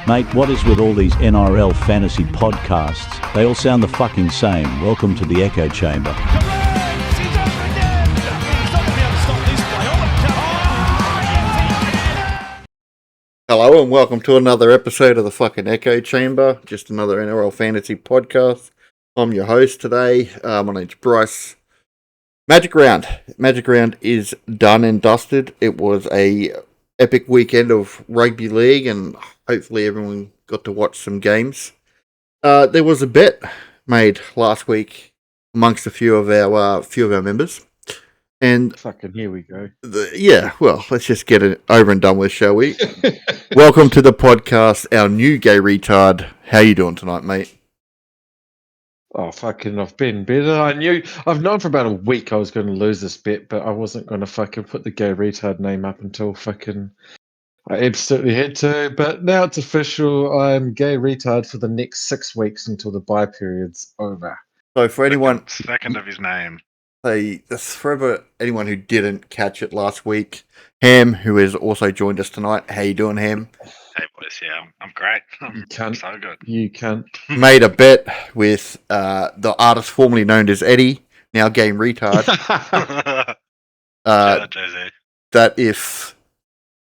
Mate, what is with all these NRL Fantasy podcasts? They all sound the fucking same. Welcome to the echo chamber. Hello and welcome to another episode of the fucking echo chamber. Just another NRL Fantasy podcast. I'm your host today. My name's Bryce. Magic Round is done and dusted. It was a epic weekend of rugby league and hopefully everyone got to watch some games. There was a bet made last week amongst a few of our members. And fucking here we go. Let's just get it over and done with, shall we? Welcome to the podcast, our new gay retard. How you doing tonight, mate? Oh, fucking, I've been better. I've known for about a week I was going to lose this bet, but I wasn't going to fucking put the gay retard name up until fucking I absolutely had to. But now it's official. I'm gay retard for the next 6 weeks until the bye period's over. So for anyone... Second of his name. For anyone who didn't catch it last week, Ham, who has also joined us tonight. How you doing, Ham? Hey boys, yeah, I'm great. I'm so good. You can't. Made a bet with the artist formerly known as Eddie, now Game Retard. That if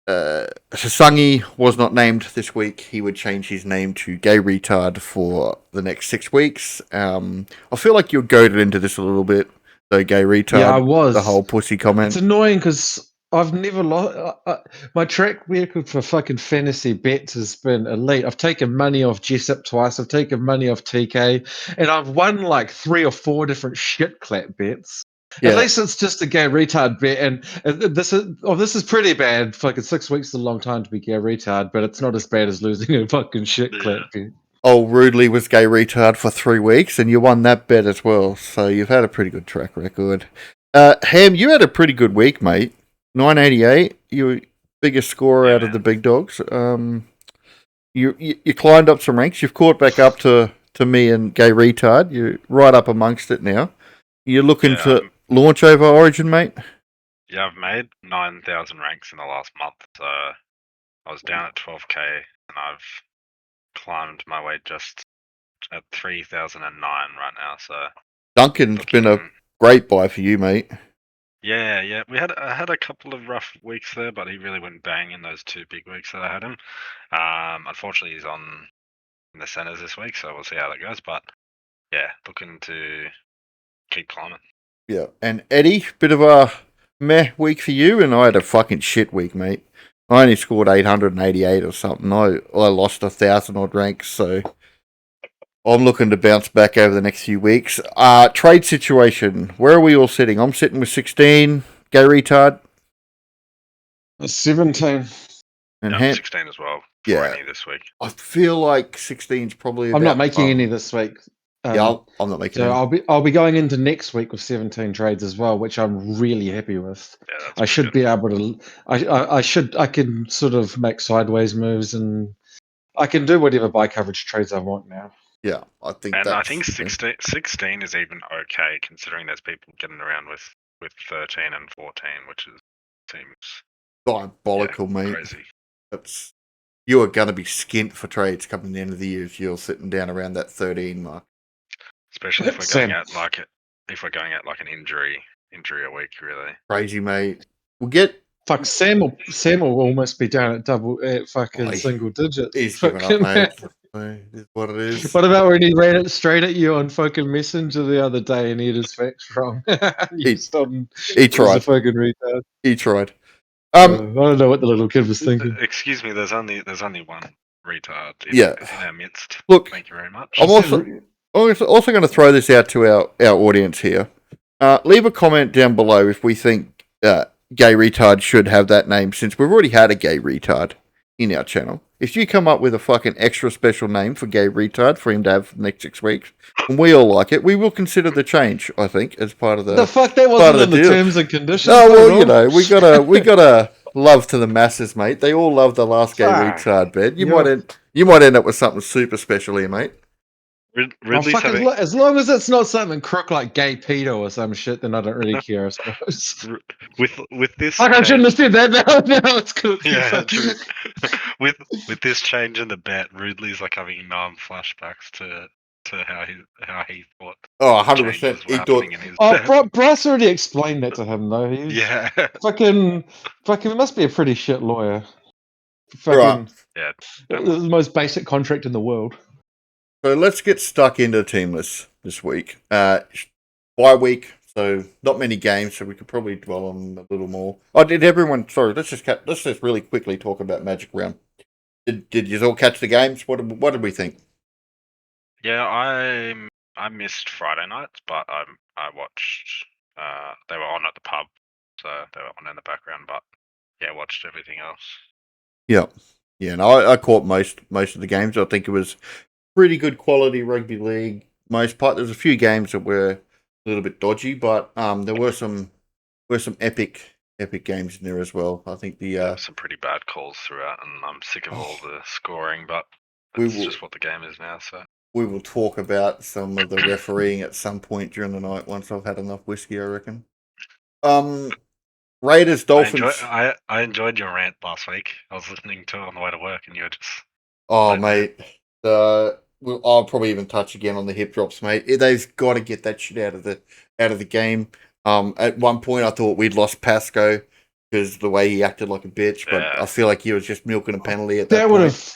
Sasangi was not named this week, he would change his name to Gay Retard for the next 6 weeks. I feel like you're goaded into this a little bit. So gay retard. Yeah, I was. The whole pussy comment. It's annoying because I've never lost. My track record for fucking fantasy bets has been elite. I've taken money off Jessup twice. I've taken money off TK, and I've won like 3 or 4 different shit clap bets. Yeah. At least it's just a gay retard bet, and this is pretty bad. Fucking 6 weeks is a long time to be gay retard, but it's not as bad as losing a fucking shit clap bet. Old Rudely was gay retard for 3 weeks, and you won that bet as well. So you've had a pretty good track record. Ham, you had a pretty good week, mate. 988. You were biggest scorer out of the big dogs. You climbed up some ranks. You've caught back up to me and gay retard. You're right up amongst it now. You're looking to launch over Origin, mate. Yeah, I've made 9,000 ranks in the last month. So I was down at 12k, and I've climbed my way just at 3,009 right now. So Duncan's been a great buy for you, mate. Yeah. I had a couple of rough weeks there, but he really went bang in those 2 big weeks that I had him. Unfortunately, he's on in the centers this week, so we'll see how that goes. But yeah, looking to keep climbing. Yeah, and Eddie, bit of a meh week for you, and I had a fucking shit week, mate. I only scored 888 or something. I lost 1,000 odd ranks, so I'm looking to bounce back over the next few weeks. Trade situation. Where are we all sitting? I'm sitting with 16. Gay retard. 17. And 16 as well. Yeah. This week. I feel like 16's probably. I'm not making any this week. I'm not making. So I'll be going into next week with 17 trades as well, which I'm really happy with. Yeah, I should be able to. I can sort of make sideways moves, and I can do whatever buy coverage trades I want now. Yeah, I think. And I think 16 is even okay, considering there's people getting around with 13 and 14, which seems diabolical, mate. Crazy. You are going to be skint for trades coming the end of the year if you're sitting down around that 13 mark. Especially if we're going at like an injury a week, really. Crazy, mate. We'll get. Fuck, Sam will almost be down at single digits. He's giving up, mate. It is what it is. What about when he ran it straight at you on fucking Messenger the other day and he had his facts wrong? He tried. A fucking retard. He tried. I don't know what the little kid was thinking. Excuse me, there's only one retard in our midst. Look, thank you very much. I'm also going to throw this out to our audience here. Leave a comment down below if we think gay retard should have that name, since we've already had a gay retard in our channel. If you come up with a fucking extra special name for gay retard for him to have for the next 6 weeks, and we all like it, we will consider the change, I think, as part of the fuck, that wasn't in the terms and conditions. Oh, well, you know, we gotta love to the masses, mate. They all love the last gay retard bed. You might end up with something super special here, mate. As long as it's not something crook like gay pedo or some shit, then I don't really care, I suppose. With this, I shouldn't have said that. Now it's cool. Yeah, true. with this change in the bet, Ridley's like having flashbacks to how he thought Oh, 100%. changes were He thought, happening in his Oh, bet. Bryce already explained that to him, though. He was Yeah, fucking must be a pretty shit lawyer. right. Fucking yeah. the Definitely. most basic contract in the world. So let's get stuck into team lists this week. Bye week, so not many games, so we could probably dwell on them a little more. Oh, did everyone? Sorry, let's just really quickly talk about Magic Round. Did you all catch the games? What did we think? Yeah, I missed Friday nights, but I watched. They were on at the pub, so they were on in the background. But yeah, watched everything else. Yeah, yeah. No, I caught most of the games. I think it was pretty good quality rugby league. Most part, there's a few games that were a little bit dodgy, but there were some epic games in there as well. I think the There were some pretty bad calls throughout, and I'm sick of all the scoring. But we that's will just what the game is now. So talk about some of the refereeing at some point during the night once I've had enough whiskey, I reckon. Raiders Dolphins. I enjoyed your rant last week. I was listening to it on the way to work, and you were just Oh, letting mate. I'll probably even touch again on the hip drops, mate. They've got to get that shit out of the game. At one point, I thought we'd lost Pasco because the way he acted like a bitch, but Yeah. I feel like he was just milking a penalty at That that would point. have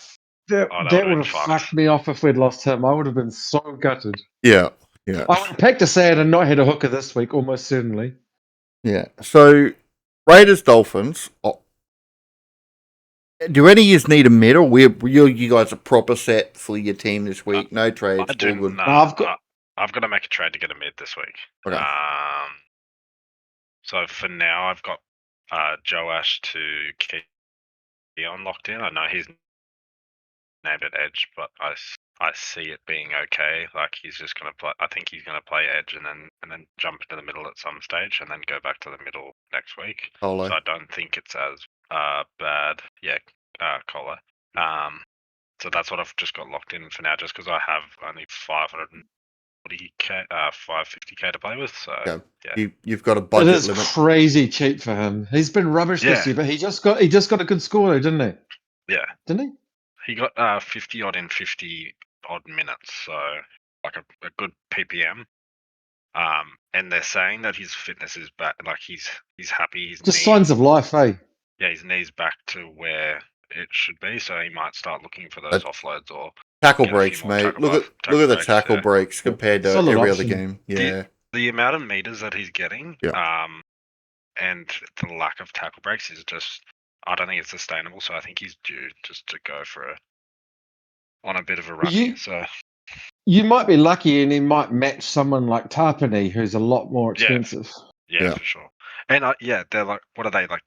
that, Oh, that that would've would been have fucked. fucked me off if we'd lost him. I would have been so gutted. Yeah. I would have packed a sad and not had a hooker this week, almost certainly. Yeah. So, Raiders Dolphins. Do any of you need a medal? You guys are proper set for your team this week. No trades. I do. All good. No, I've got- I've got to make a trade to get a mid this week. Okay. So for now, I've got Joash to Keon locked in. I know he's named at edge, but I see it being okay. Like he's just gonna play. I think he's gonna play edge and then jump into the middle at some stage and then go back to the middle next week. Colo. So I don't think it's as bad. Yeah, Colo. So that's what I've just got locked in for now, just because I have only 540k, 550k to play with. So Okay. yeah, You've got a It budget is limit. crazy cheap for him. He's been rubbish this Yeah. year, but he just got a good score, though, didn't he? yeah. Didn't he? He got 50 odd in 50 odd minutes, so like a good PPM. And they're saying that his fitness is back, like he's happy. His Just knees, signs of life, eh? yeah, his knees back to where it should be. So he might start looking for those offloads or Tackle get a few breaks, more mate. tackle Look at the breaks, tackle yeah. breaks compared to Solid every option. other game. Yeah. The amount of meters that he's getting, Yeah. and the lack of tackle breaks is just, I don't think it's sustainable. So I think he's due just to go on a bit of a run here. So You might be lucky, and he might match someone like Tarpany, who's a lot more expensive. yeah, for sure. And they're like, what are they, like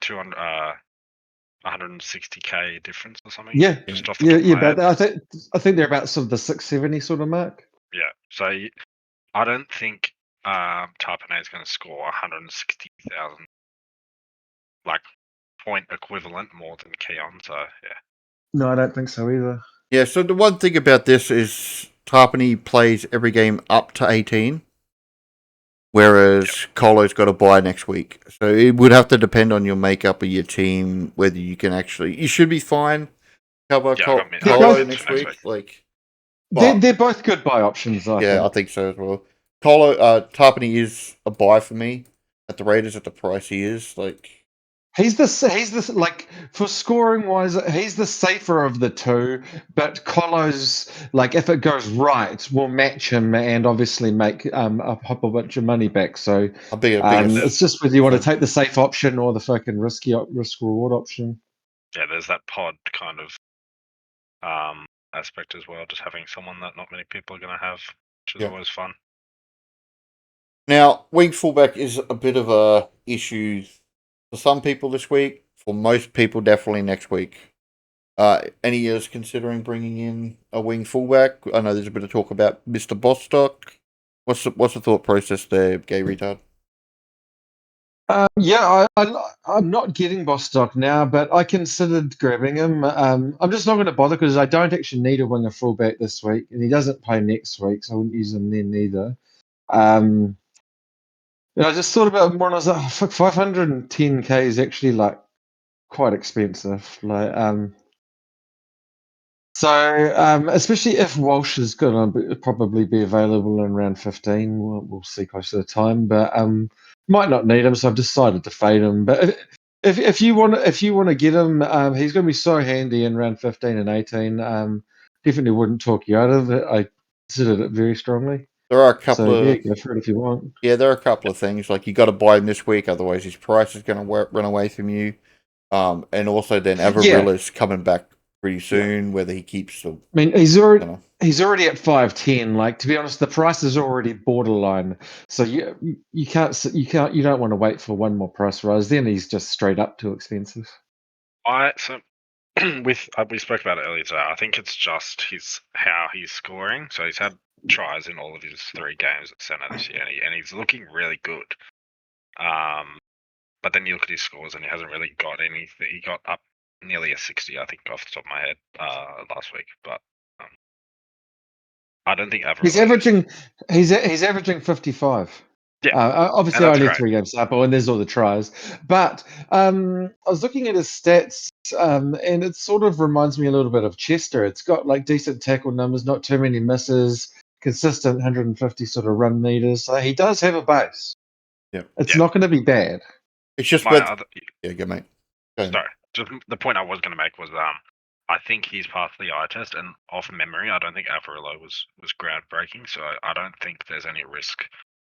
160k difference or something? Yeah, Just off the top of my but head. I think they're about sort of the 670 sort of mark. Yeah. So I don't think Tarpane is going to score 160,000 like point equivalent more than Keon. So yeah. No, I don't think so either. Yeah, so the one thing about this is Tarpany plays every game up to 18, whereas Colo's got to buy next week. So it would have to depend on your makeup of your team, whether you can actually... You should be fine cover Colo next week. Like, They're both good buy options, I think. I think so as well. Tarpany is a buy for me at the Raiders at the price he is. Like, He's the like for scoring wise, he's the safer of the two. But Colo's like if it goes right, will match him and obviously make a whole bunch of money back. So it's just whether you want to take the safe option or the fucking risk reward option. Yeah, there's that pod kind of aspect as well, just having someone that not many people are going to have, which is always fun. Now, wing fullback is a bit of a issue for some people this week. For most people, definitely next week. Any years considering bringing in a wing fullback? I know there's a bit of talk about Mr. Bostock. What's the thought process there, gay retard? I'm not getting Bostock now, but I considered grabbing him. I'm just not going to bother because I don't actually need a winger fullback this week, and he doesn't play next week, so I wouldn't use him then either. I just thought about him more, and I was like, fuck, 510k is actually like quite expensive. Like, So, especially if Walsh is going to probably be available in round 15, we'll see close to the time. But might not need him, so I've decided to fade him. But if you want to get him, he's going to be so handy in round 15 and 18. Definitely wouldn't talk you out of it. I considered it very strongly. There are a So couple yeah, of go for it if you want. yeah, there are a couple of things like you got to buy him this week, otherwise his price is going to run away from you. And also then Avarilla's coming back pretty soon. Whether he keeps the, I mean, you know, he's already at 510. Like, to be honest, the price is already borderline. So you don't want to wait for one more price rise. Then he's just straight up too expensive. So with we spoke about it earlier today. I think it's just how he's scoring. So he's had tries in all of his 3 games at centre this year, and he's looking really good. But then you look at his scores, and he hasn't really got anything. He got up nearly a 60, I think, off the top of my head last week. But I don't think He's Avril. averaging 55. Yeah, obviously and that's only great. 3 game sample, and there's all the tries. But I was looking at his stats, and it sort of reminds me a little bit of Chester. It's got like decent tackle numbers, not too many misses, consistent 150 sort of run meters. So he does have a base. yeah. It's Yeah. not going to be bad. It's just My yeah, go mate. Go ahead. Sorry, just the point I was going to make was I think he's passed the eye test, and off memory, I don't think Avarillo was groundbreaking. So I don't think there's any risk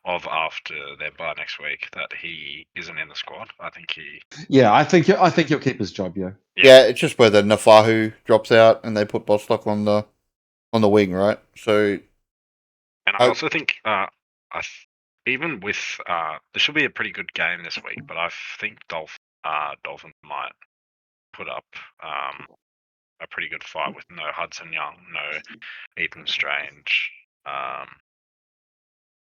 of after their bye next week that he isn't in the squad. I think he. Yeah, I think he'll keep his job. Yeah. Yeah, it's just whether Nafahu drops out and they put Bostock on the wing, right? So, And I also think even with there should be a pretty good game this week, but I think Dolphins might put up a pretty good fight with no Hudson Young, no Ethan Strange.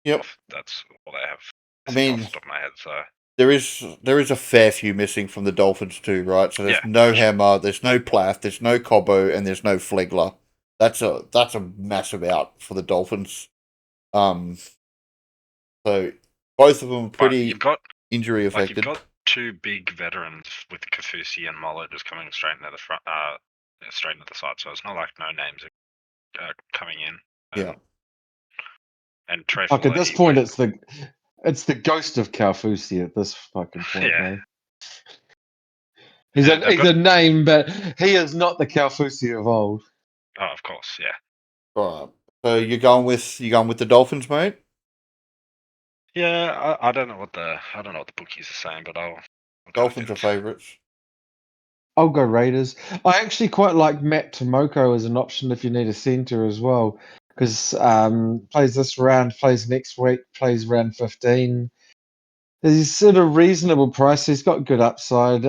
yep. That's all they have. I mean, off the top of my head, so there is a fair few missing from the Dolphins too, right? So there's no Hammer, there's no Plath, there's no Cobbo, and there's no Flegler. That's a massive out for the Dolphins. So both of them pretty injury affected. You've got 2 big veterans with Kafusi and Muller just coming straight into the front, straight into the side. So it's not like no names are coming in. Yeah. And Trey. Fuck, at this point, it's the ghost of Kaufusi at this fucking point, Yeah. man. He's a name, but he is not the Kaufusi of old. Oh, of course, yeah. Right. So you're going with the Dolphins, mate? Yeah, I don't know what the bookies are saying, but I'll Dolphins are favourites. I'll go Raiders. I actually quite like Matt Tomoko as an option if you need a centre as well, because plays this round, plays next week, plays round 15. He's at a reasonable price. He's got good upside.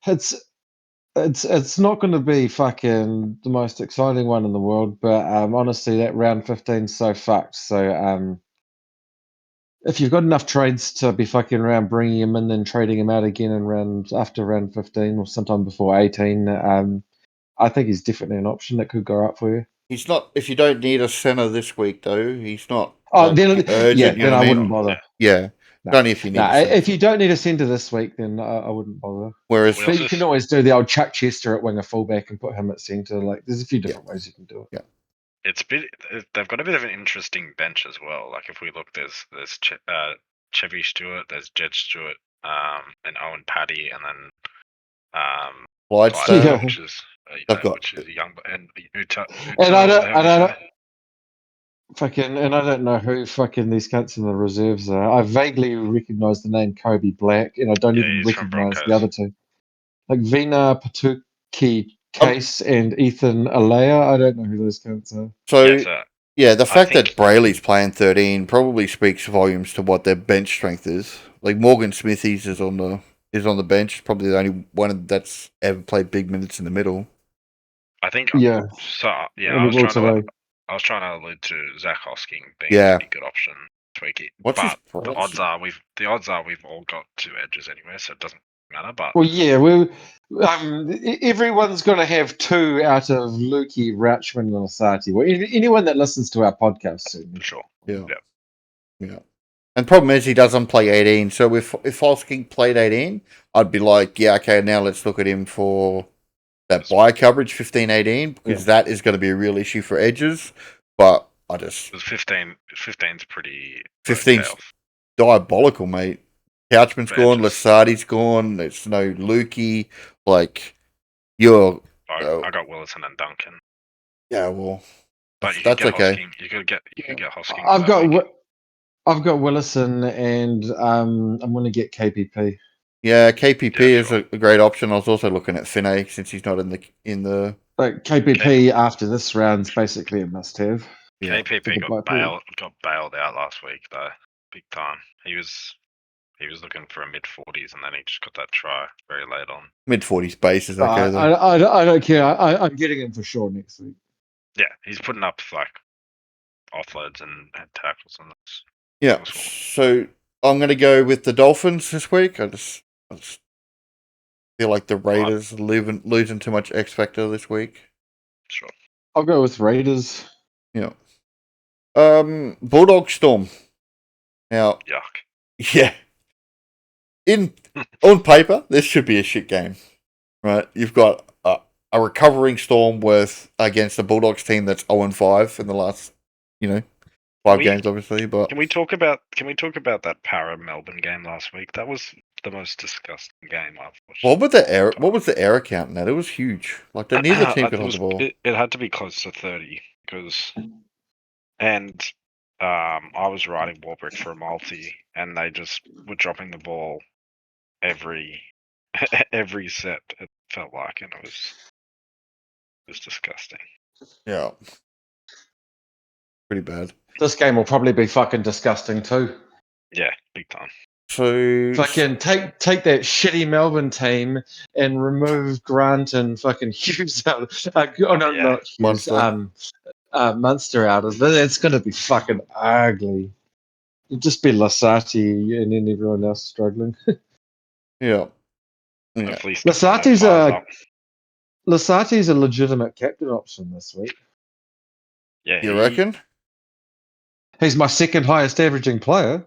It's not going to be fucking the most exciting one in the world, but honestly, that round 15 is so fucked. So if you've got enough trades to be fucking around bringing him in, then trading him out again in after round 15 or sometime before 18, I think he's definitely an option that could go up for you. He's not. If you don't need a centre this week, though, he's not. Oh, then urgent. Then I wouldn't bother. Yeah. No. Only if you need. If you don't need a centre this week, then I wouldn't bother. Whereas, but you can always do the old Chuck Chester at winger fullback and put him at centre. Like, there's a few different ways you can do it. Yeah. They've got a bit of an interesting bench as well. Like if we look, there's Chevy Stewart, there's Jed Stewart, and Owen Paddy, and then Clydesdale, which is a young, and Uta, and I don't I don't know who fucking these cunts in the reserves are. I vaguely recognise the name Kobe Black, and I don't even recognise the other 2. Like Vina Patuki Case and Ethan Alea. I don't know who those cunts are. So the fact that Brayley's playing 13 probably speaks volumes to what their bench strength is. Like Morgan Smithies is on the bench, probably the only one that's ever played big minutes in the middle. I think. Yeah. So yeah, I was trying to allude to Zach Hosking being a pretty good option this week. But the odds are we've all got 2 edges anyway, so it doesn't matter. But well, yeah, everyone's going to have 2 out of Lukey, Rauchman, and Asati. Well, anyone that listens to our podcast, certainly. Sure. Yeah. And problem is he doesn't play 18. So if Hosking played 18, I'd be like, yeah, okay, now let's look at him for that buy coverage 15-18 because that is going to be a real issue for edges. But I just 15's pretty 15's diabolical, mate. Couchman's gone, Lasardi's gone. There's no Lukey. Like I got Willison and Duncan. Yeah, well, but that's okay. Hosking. You could get Hosking. I've got Willison, and I'm going to get KPP. Yeah, KPP is a great option. I was also looking at Finney since he's not in the. Like KPP after this round's basically a must-have. Yeah. KPP got bailed out last week though, big time. He was looking for a mid-40s, and then he just got that try very late on. Mid-40s base is okay though. I don't care. I'm getting him for sure next week. Yeah, he's putting up like offloads and tackles on this. Yeah, so I'm going to go with the Dolphins this week. I just feel like the Raiders are losing too much X factor this week. Sure. I'll go with Raiders. Yeah. Bulldog Storm. Now. Yuck. Yeah. On paper, this should be a shit game, right? You've got a recovering Storm against a Bulldogs team that's 0-5 in the last, 5 games, obviously. But can we talk about that Para Melbourne game last week? That was the most disgusting game I've watched. What was the error count in that? It was huge. Like neither team could hold the ball. It had to be close to 30 and I was riding Warbrick for a multi, and they just were dropping the ball every set. It felt like, and it was disgusting. Yeah, pretty bad. This game will probably be fucking disgusting too. Yeah, big time. So fucking take that shitty Melbourne team and remove Grant and fucking Hughes out. Not Hughes. Munster. Munster out of it. It's going to be fucking ugly. It'll just be Lasati and then everyone else struggling. Yeah. Lasati's a legitimate captain option this week. Yeah, you reckon? He's my second highest averaging player.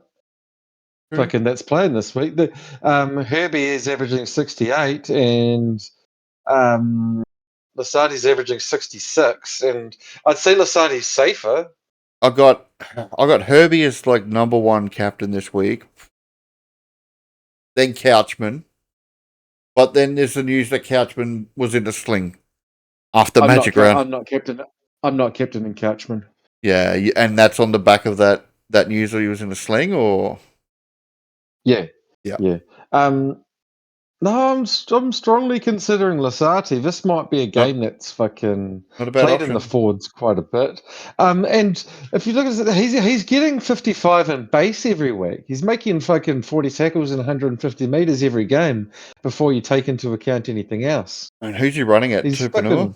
Fucking that's playing this week. Herbie is averaging 68, and Lasati's averaging 66, and I'd say Lasati's safer. I got Herbie as like number 1 captain this week. Then Couchman. But then there's the news that Couchman was in the sling after Magic Round. I'm not captain in Couchman. Yeah, and that's on the back of that news that he was in the sling, or yeah. No, I'm strongly considering Lasati. This might be a game that's fucking played in the forwards quite a bit. And if you look at it, he's getting 55 in base every week. He's making fucking 40 tackles and 150 meters every game before you take into account anything else. And who's he running at? Tupanua?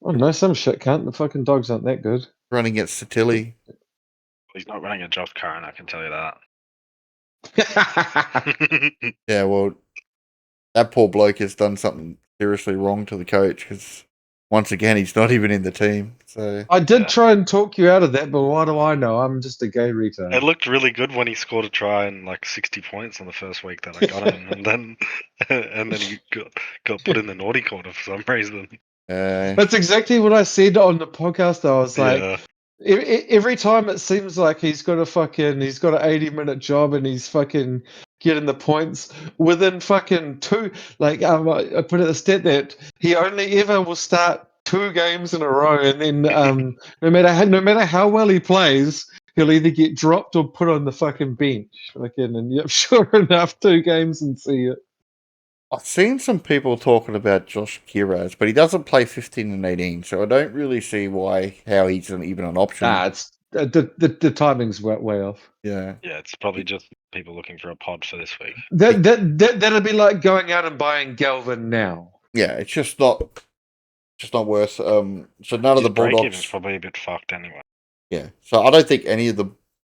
Oh no, some shit cunt. The fucking dogs aren't that good. Running at Satili. He's not running at Josh Curran, I can tell you that. Yeah, well, that poor bloke has done something seriously wrong to the coach because once again he's not even in the team. So I did try and talk you out of that, but what do I know? I'm just a gay retard. It looked really good when he scored a try and like 60 points on the first week that I got him, and then he got put in the naughty corner for some reason. That's exactly what I said on the podcast. Though. I was like, every time it seems like he's got an 80-minute job and he's fucking getting the points within fucking 2. Like I put it a stat that he only ever will start 2 games in a row, and then no matter how well he plays, he'll either get dropped or put on the fucking bench. And yep, sure enough, 2 games and see it. I've seen some people talking about Josh Kiraz, but he doesn't play 15 and 18, so I don't really see how he's even an option. Nah, it's the timing's way off. Yeah, it's probably just people looking for a pod for this week. That'd be like going out and buying Galvin now. Yeah, it's just not worth. So none of the Bulldogs is probably a bit fucked anyway. Yeah, so I don't think any of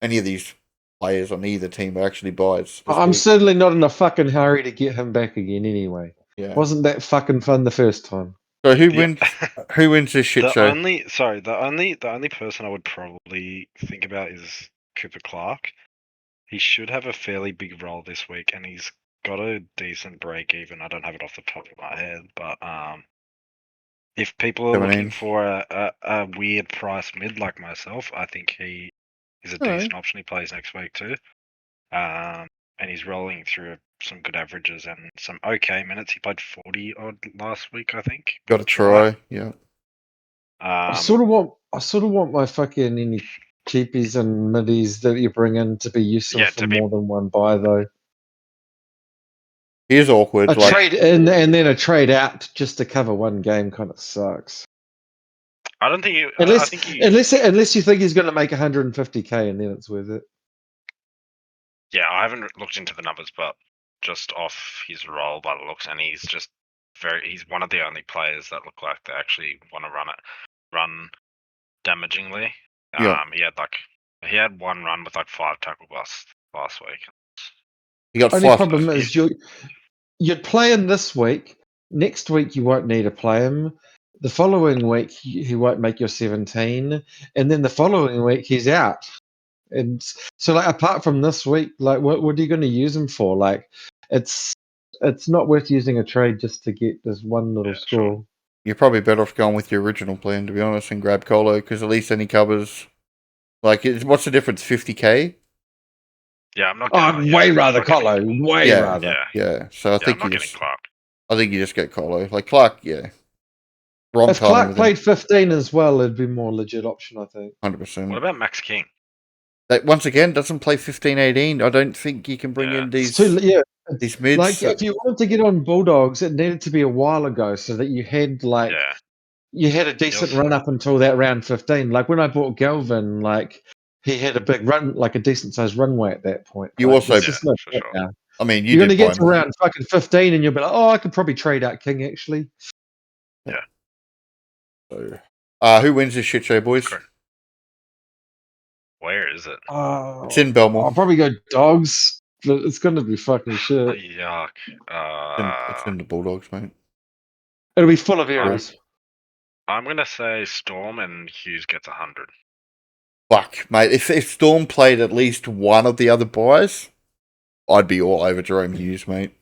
these players on either team are actually buys. I'm certainly not in a fucking hurry to get him back again anyway. Yeah. Wasn't that fucking fun the first time? So who wins this shit show? The only person I would probably think about is Cooper Clark. He should have a fairly big role this week, and he's got a decent break even. I don't have it off the top of my head, but if people are 17. looking for a weird price mid like myself, I think he is a decent option. He plays next week too. And he's rolling through some good averages and some okay minutes. He played 40 odd last week, I think. Got a try, yeah. I sort of want my fucking any cheapies and middies that you bring in to be useful for more than one buy though. He is awkward. A trade in and then a trade out just to cover one game kind of sucks. I don't think you. Unless you think he's going to make 150k and then it's worth it. Yeah, I haven't looked into the numbers, but just off his role by the looks, and he's just he's one of the only players that look like they actually want to run damagingly. Yeah. He had one run with like 5 tackle busts last week. He got Only problem is you'd play him this week. Next week you won't need to play him. The following week he won't make your 17, and then the following week he's out. And so, like, apart from this week, like, what are you going to use him for? Like, it's not worth using a trade just to get this one little score. Sure. You're probably better off going with your original plan, to be honest, and grab Colo, because at least then he covers. Like, what's the difference? 50k? Yeah, I'm not. I'd way rather Colo. Way rather. Yeah. So I think I'm not getting Clark. I think you just get Colo. Like Clark, yeah. Wrong if timing Clark with played 15 as well, it'd be more legit option, I think. 100%. What about Max King? That once again doesn't play 15-18. I don't think you can bring in these mids. Like, if you wanted to get on Bulldogs, it needed to be a while ago, so that you had you had a decent run up until that round 15. Like when I bought Galvin, like he had a big run, like a decent sized runway at that point. You like, also, now. I mean, you're going to get to around fucking 15, and you'll be like, oh, I could probably trade out King actually. Yeah. So, who wins this shit show, boys? Correct. Where is it? It's in Belmore. I'll probably go Dogs, but it's going to be fucking shit. Yuck. It's in the Bulldogs, mate. It'll be full of errors. I'm going to say Storm and Hughes gets 100. Fuck, mate. If Storm played at least one of the other buys, I'd be all over Jerome Hughes, mate.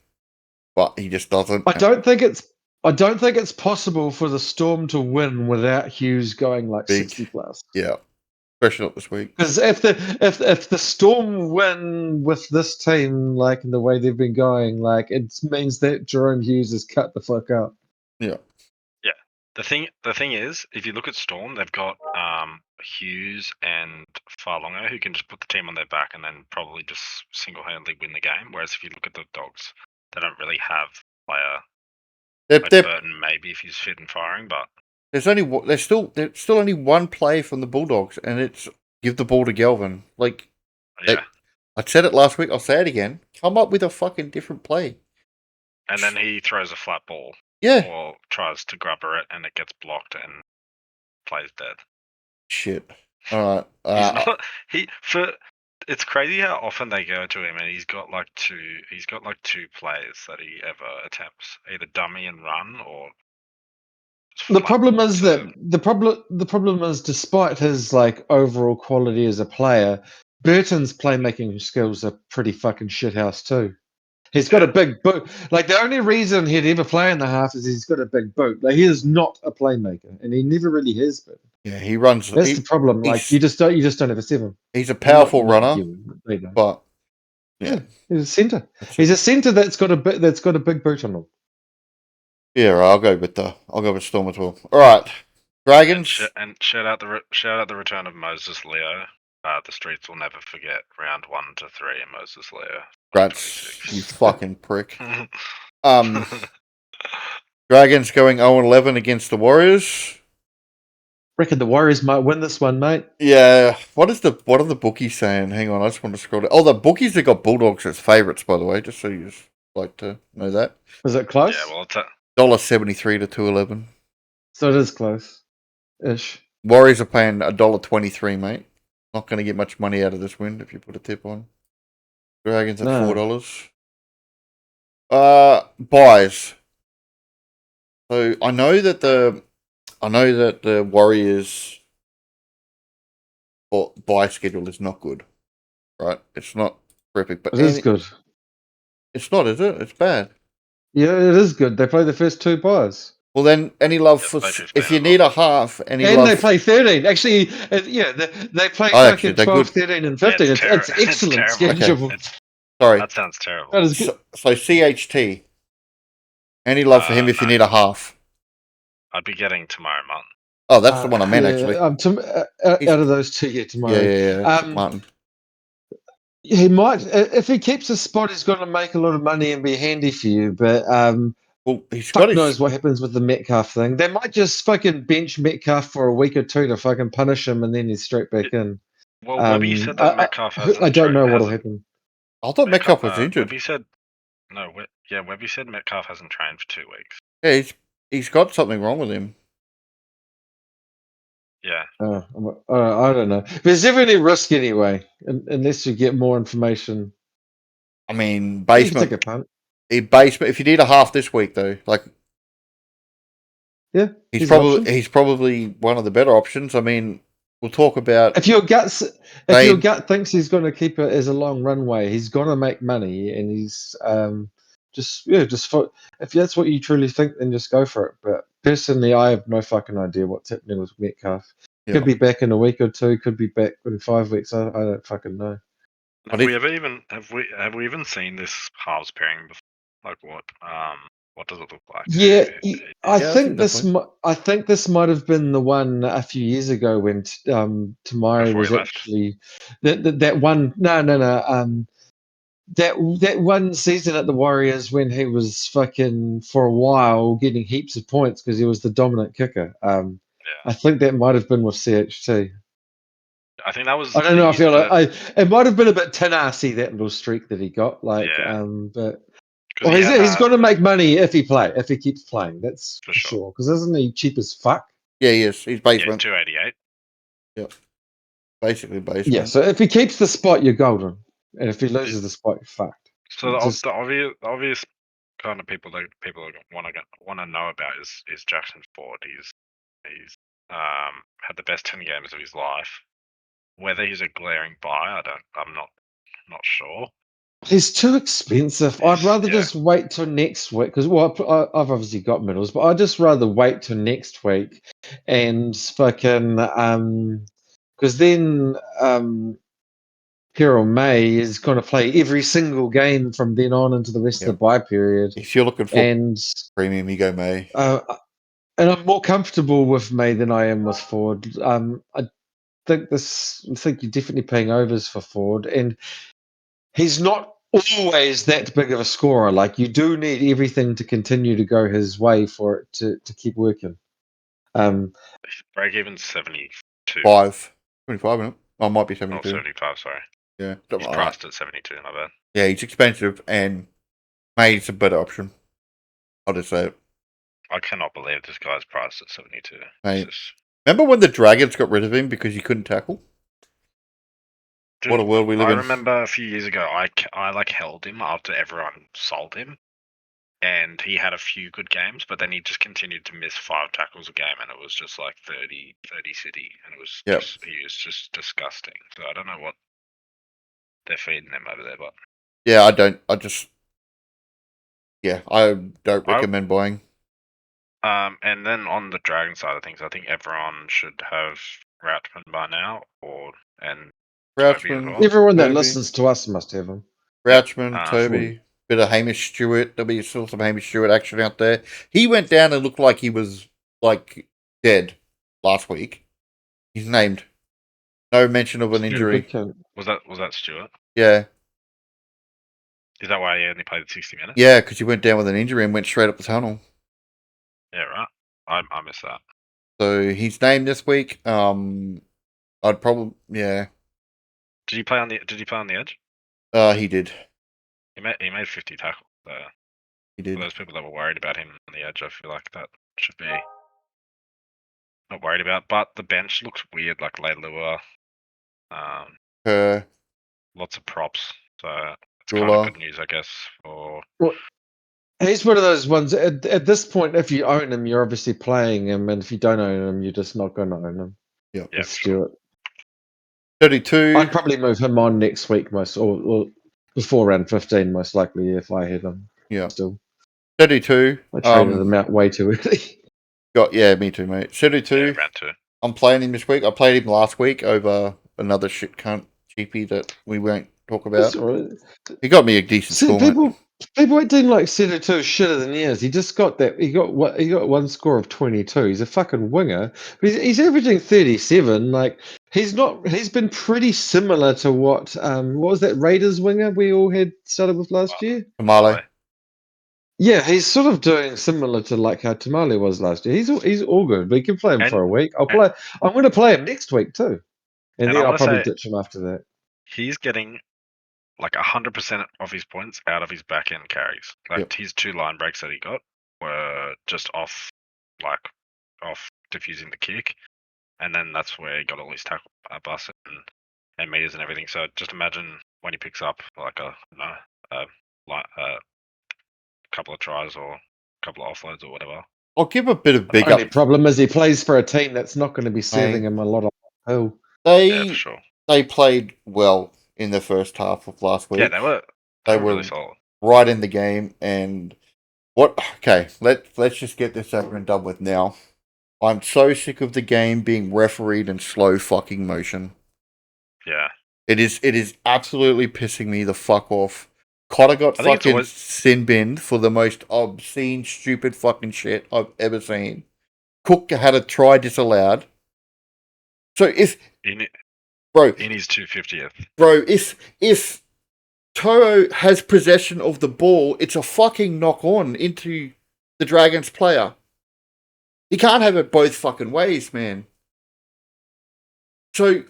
But he just doesn't. I don't think it's possible for the Storm to win without Hughes going like 60 plus. Yeah. Especially not this week. Because if the Storm win with this team, like in the way they've been going, like it means that Jerome Hughes is cut the fuck up. Yeah. Yeah. The thing is, if you look at Storm, they've got Hughes and Farlongo who can just put the team on their back and then probably just single-handedly win the game. Whereas if you look at the Dogs, they don't really have a player. Like Burton maybe if he's fit and firing, but there's still only one play from the Bulldogs, and it's give the ball to Galvin. Like, I said it last week. I'll say it again. Come up with a fucking different play. And then he throws a flat ball. Yeah. Or tries to grubber it, and it gets blocked and plays dead. Shit. All right. It's crazy how often they go to him, and he's got like two plays that he ever attempts, either dummy and run or. The problem is despite his like overall quality as a player, Burton's playmaking skills are pretty fucking shithouse too. He's got a big boot. Like the only reason he'd ever play in the half is he's got a big boot. Like he is not a playmaker, and he never really has been. Yeah, he runs. That's the problem. Like you just don't have a 7. He's a powerful runner, but yeah, he's a centre. He's a centre that's got a big boot on him. Yeah, I'll go with Storm as well. All right, Dragons. And shout out the return of Moses Leo. The streets will never forget round 1 to 3 in Moses Leo. Grats, you fucking prick. Dragons going 0-11 against the Warriors. Reckon the Warriors might win this one, mate. Yeah. What are the bookies saying? Hang on, I just want to scroll down. Oh, the bookies have got Bulldogs as favourites, by the way, just so you just like to know that. Is it close? Yeah, well, it's $1.73 to $2.11. So it is close-ish. Warriors are paying $1.23, mate. Not going to get much money out of this win if you put a tip on. Dragons at $4. Buys. So I know that the Warriors buy schedule is not good, right? It's not terrific, but it is good. It's not, is it? It's bad. Yeah, it is good. They play the first 2 buys. Well, then, any love Yeah, for play 15 if you as need well. a half, any And love. they play 13. Actually, they play Oh, actually, fucking they're 12, good. 13, and Yeah, 15. it's, It's it's excellent terrible. schedule. Okay. It's, Sorry. that sounds terrible. That is good. So CHT. Any love for him if you No. need a half. I'd be getting tomorrow, Martin. Oh, that's the one I meant, actually. Out of those 2, yeah, tomorrow. Yeah. Martin. He might, if he keeps a spot, he's going to make a lot of money and be handy for you. But Well, he's got fuck his. knows what happens with the Metcalf thing. They might just fucking bench Metcalf for a week or 2 to fucking punish him, and then he's straight back in. Well, Webby said that Metcalf hasn't. I don't know what'll happen. I thought Metcalf was injured. Webby said no. Webby said Metcalf hasn't trained for 2 weeks. Yeah, he's got something wrong with him. Yeah. I don't know. But is there any risk anyway? Unless you get more information. I mean, You can basement. take a punt. Basement. If you need a half this week, though, like Yeah, he's an option. probably one of the better options. I mean, we'll talk about If your gut thinks he's going to keep it as a long runway, he's going to make money, and he's if that's what you truly think, then just go for it. But personally, I have no fucking idea what's happening with Metcalf. Could be back in a week or 2. Could be back in 5 weeks. I don't fucking know. Have we even seen this halves pairing before? Like what does it look like? Yeah, I Yeah, think definitely. this might have been the one a few years ago when Tamari Before was he left. actually that one. No. That one season at the Warriors when he was fucking for a while getting heaps of points because he was the dominant kicker. Yeah. I think that might have been with CHT. I think that was. I don't know. I feel like it might have been a bit tenacity, that little streak that he got. Like, Yeah. but Because he he's going to make money if he keeps playing. That's For for sure. sure. Because isn't he cheap as fuck? Yeah, he is. He's basement. 288. Yep. Basically basement. Yeah. So if he keeps the spot, you're golden, and if he loses the spot, you're fucked. So the obvious kind of people that people want to know about is Jackson Ford. He's had the best 10 games of his life. Whether he's a glaring buy, I'm not sure. He's too expensive. I'd rather just wait till next week because I've obviously got middles, but I'd just rather wait till next week and fucking because then Carol May is going to play every single game from then on into the rest of the bye period. If you're looking for and premium, you go May. And I'm more comfortable with May than I am with Ford. I think you're definitely paying overs for Ford, and he's not always that big of a scorer. Like, you do need everything to continue to go his way for it to keep working. Break even 72. 25 minutes. Oh, might be 72. 75, sorry. Yeah. He's priced at 72, not bad. Yeah, he's expensive, and May's a better option. I'll just say it. I cannot believe this guy's priced at 72. Mate, remember when the Dragons got rid of him because he couldn't tackle? Dude, what a world we live in. I remember a few years ago, I like held him after everyone sold him, and he had a few good games, but then he just continued to miss 5 tackles a game, and it was just like 30 city, and it was he was just disgusting. So I don't know what they're feeding him over there, but yeah, I don't recommend buying. And then on the Dragon side of things, I think everyone should have Rouchman by now, and Rouchman, everyone that listens to us must have him. Rouchman, Toby, bit of Hamish Stewart. There'll be still some Hamish Stewart action out there. He went down and looked like he was dead last week. He's named. No mention of an injury. Was that Stewart? Yeah. Is that why he only played 60 minutes? Yeah, because he went down with an injury and went straight up the tunnel. Yeah, right. I missed that. So he's named this week. I'd probably Did he play on the edge? He did. He made 50 tackles. So he did. For those people that were worried about him on the edge, I feel like that should be not worried about. But the bench looks weird, like Leilua. Lots of props. So it's kind of good news, I guess. He's one of those ones. At this point, if you own him, you're obviously playing him, and if you don't own him, you're just not going to own him. Yeah, Stewart. 32. I'd probably move him on next week, because before round 15, most likely, if I had them. Yeah. Still, 32. I traded them out way too early. Me too, mate. 32. Yeah, round 2. I'm playing him this week. I played him last week over another shit cunt cheapie that we won't talk That's about. all right. He got me a decent See, score, mate. people acting like Senator shitter than he is. He just got that. He got one score of 22. He's a fucking winger. But he's averaging 37. Like he's not. He's been pretty similar to what was that Raiders winger we all had started with last year. Kamale. Yeah, he's sort of doing similar to like how Tamale was last year. He's all good. We can play him for a week. I'm going to play him next week too, and then I'll probably ditch him after that. He's getting like 100% of his points out of his back end carries. Like his 2 line breaks that he got were just off diffusing the kick, and then that's where he got all his tackle bust and meters and everything. So just imagine when he picks up like a couple of tries or a couple of offloads or whatever. I'll give a bit of big up. The only problem is he plays for a team that's not going to be serving him a lot of pill. Yeah, for sure. They played well in the first half of last week. Yeah, they were really solid. Right in the game. And let's just get this over and done with now. I'm so sick of the game being refereed in slow fucking motion. Yeah. It is absolutely pissing me the fuck off. Cotter got fucking sin binned for the most obscene, stupid fucking shit I've ever seen. Cook had a try disallowed. So in his 250th. Bro, if Toho has possession of the ball, it's a fucking knock on into the Dragons player. You can't have it both fucking ways, man. So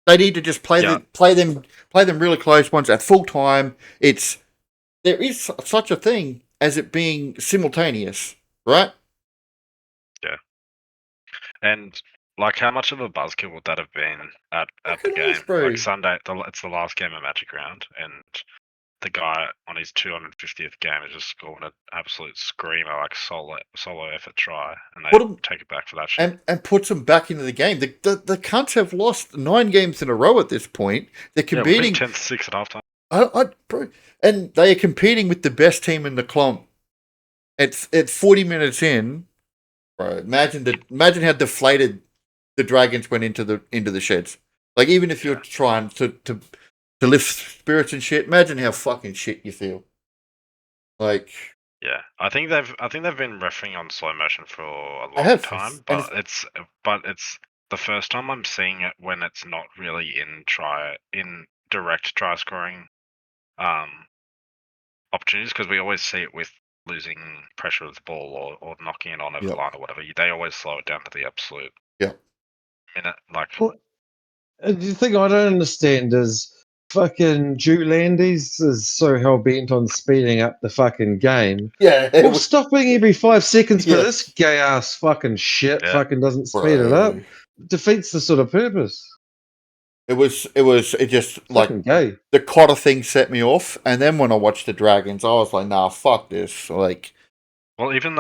they need to just play them really close ones at full time. There is such a thing as it being simultaneous, right? Yeah. And like, how much of a buzzkill would that have been at the game? Like Sunday, it's the last game of Magic Round, and the guy on his 250th game is just scoring an absolute screamer, like solo effort try, and they take it back for that shit. And puts them back into the game. The cunts have lost 9 games in a row at this point. They're competing 10-6 at halftime. And they are competing with the best team in the clump. At 40 minutes in, bro. Imagine how deflated the Dragons went into the sheds. Like, even if you're trying to lift spirits and shit, imagine how fucking shit you feel. Like, yeah, I think they've been refereeing on slow motion for a long time, but it's the first time I'm seeing it when it's not really in direct try scoring opportunities, because we always see it with losing pressure of the ball or knocking it on over the line or whatever. They always slow it down to the absolute minute. Like, the thing I don't understand is fucking Julandis is so hell bent on speeding up the fucking game. Yeah, well, stopping every 5 seconds for this gay ass fucking shit fucking doesn't speed it up. Defeats the sort of purpose. It just like gay. The Cotter thing set me off, and then when I watched the Dragons, I was like, nah, fuck this. Like, well, even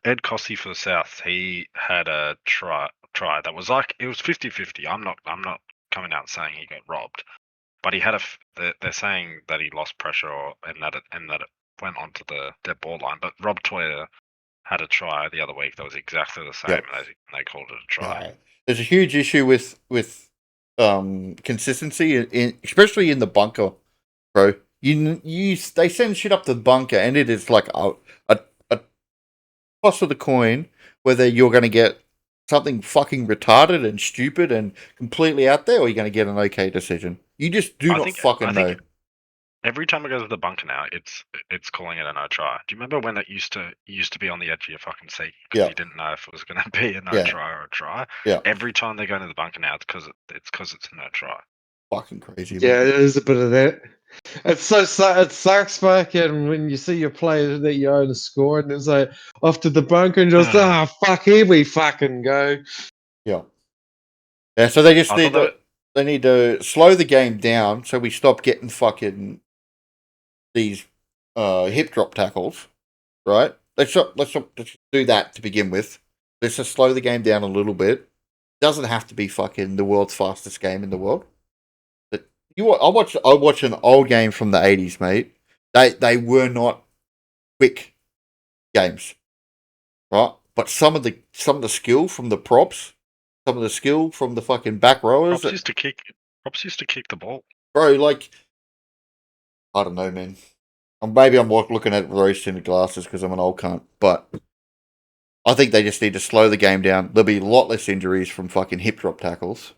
Ed Cossey for the South, he had a try that was like, it was 50-50. I'm not coming out saying he got robbed, but he had they're saying that he lost pressure and that it went onto the dead ball line. But Rob Toyer had a try the other week that was exactly the same, and they called it a try. Yeah. There's a huge issue with consistency, especially in the bunker, bro. They send shit up the bunker, and it is like a toss of the coin whether you're going to get something fucking retarded and stupid and completely out there, or you're going to get an okay decision. You just do not fucking know. Every time I go to the bunker now, it's calling it a no try. Do you remember when that used to be on the edge of your fucking seat because you didn't know if it was going to be a no try or a try? Yeah. Every time they go into the bunker now, it's because it's a no try. Fucking crazy. Yeah, it is a bit of that. It sucks fucking when you see your player that you own score and it's like off to the bunker and just fuck, here we fucking go. Yeah. Yeah, so they just need to slow the game down so we stop getting fucking these hip drop tackles, right? Let's do that to begin with. Let's just slow the game down a little bit. Doesn't have to be fucking the world's fastest game in the world. But I watched an old game from the 80s, mate. They were not quick games, right? But some of the skill from the props, some of the skill from the fucking back rowers, Props used to kick the ball. bro. Like, I don't know, man. Maybe I'm looking at rose tinted glasses because I'm an old cunt, but I think they just need to slow the game down. There'll be a lot less injuries from fucking hip drop tackles,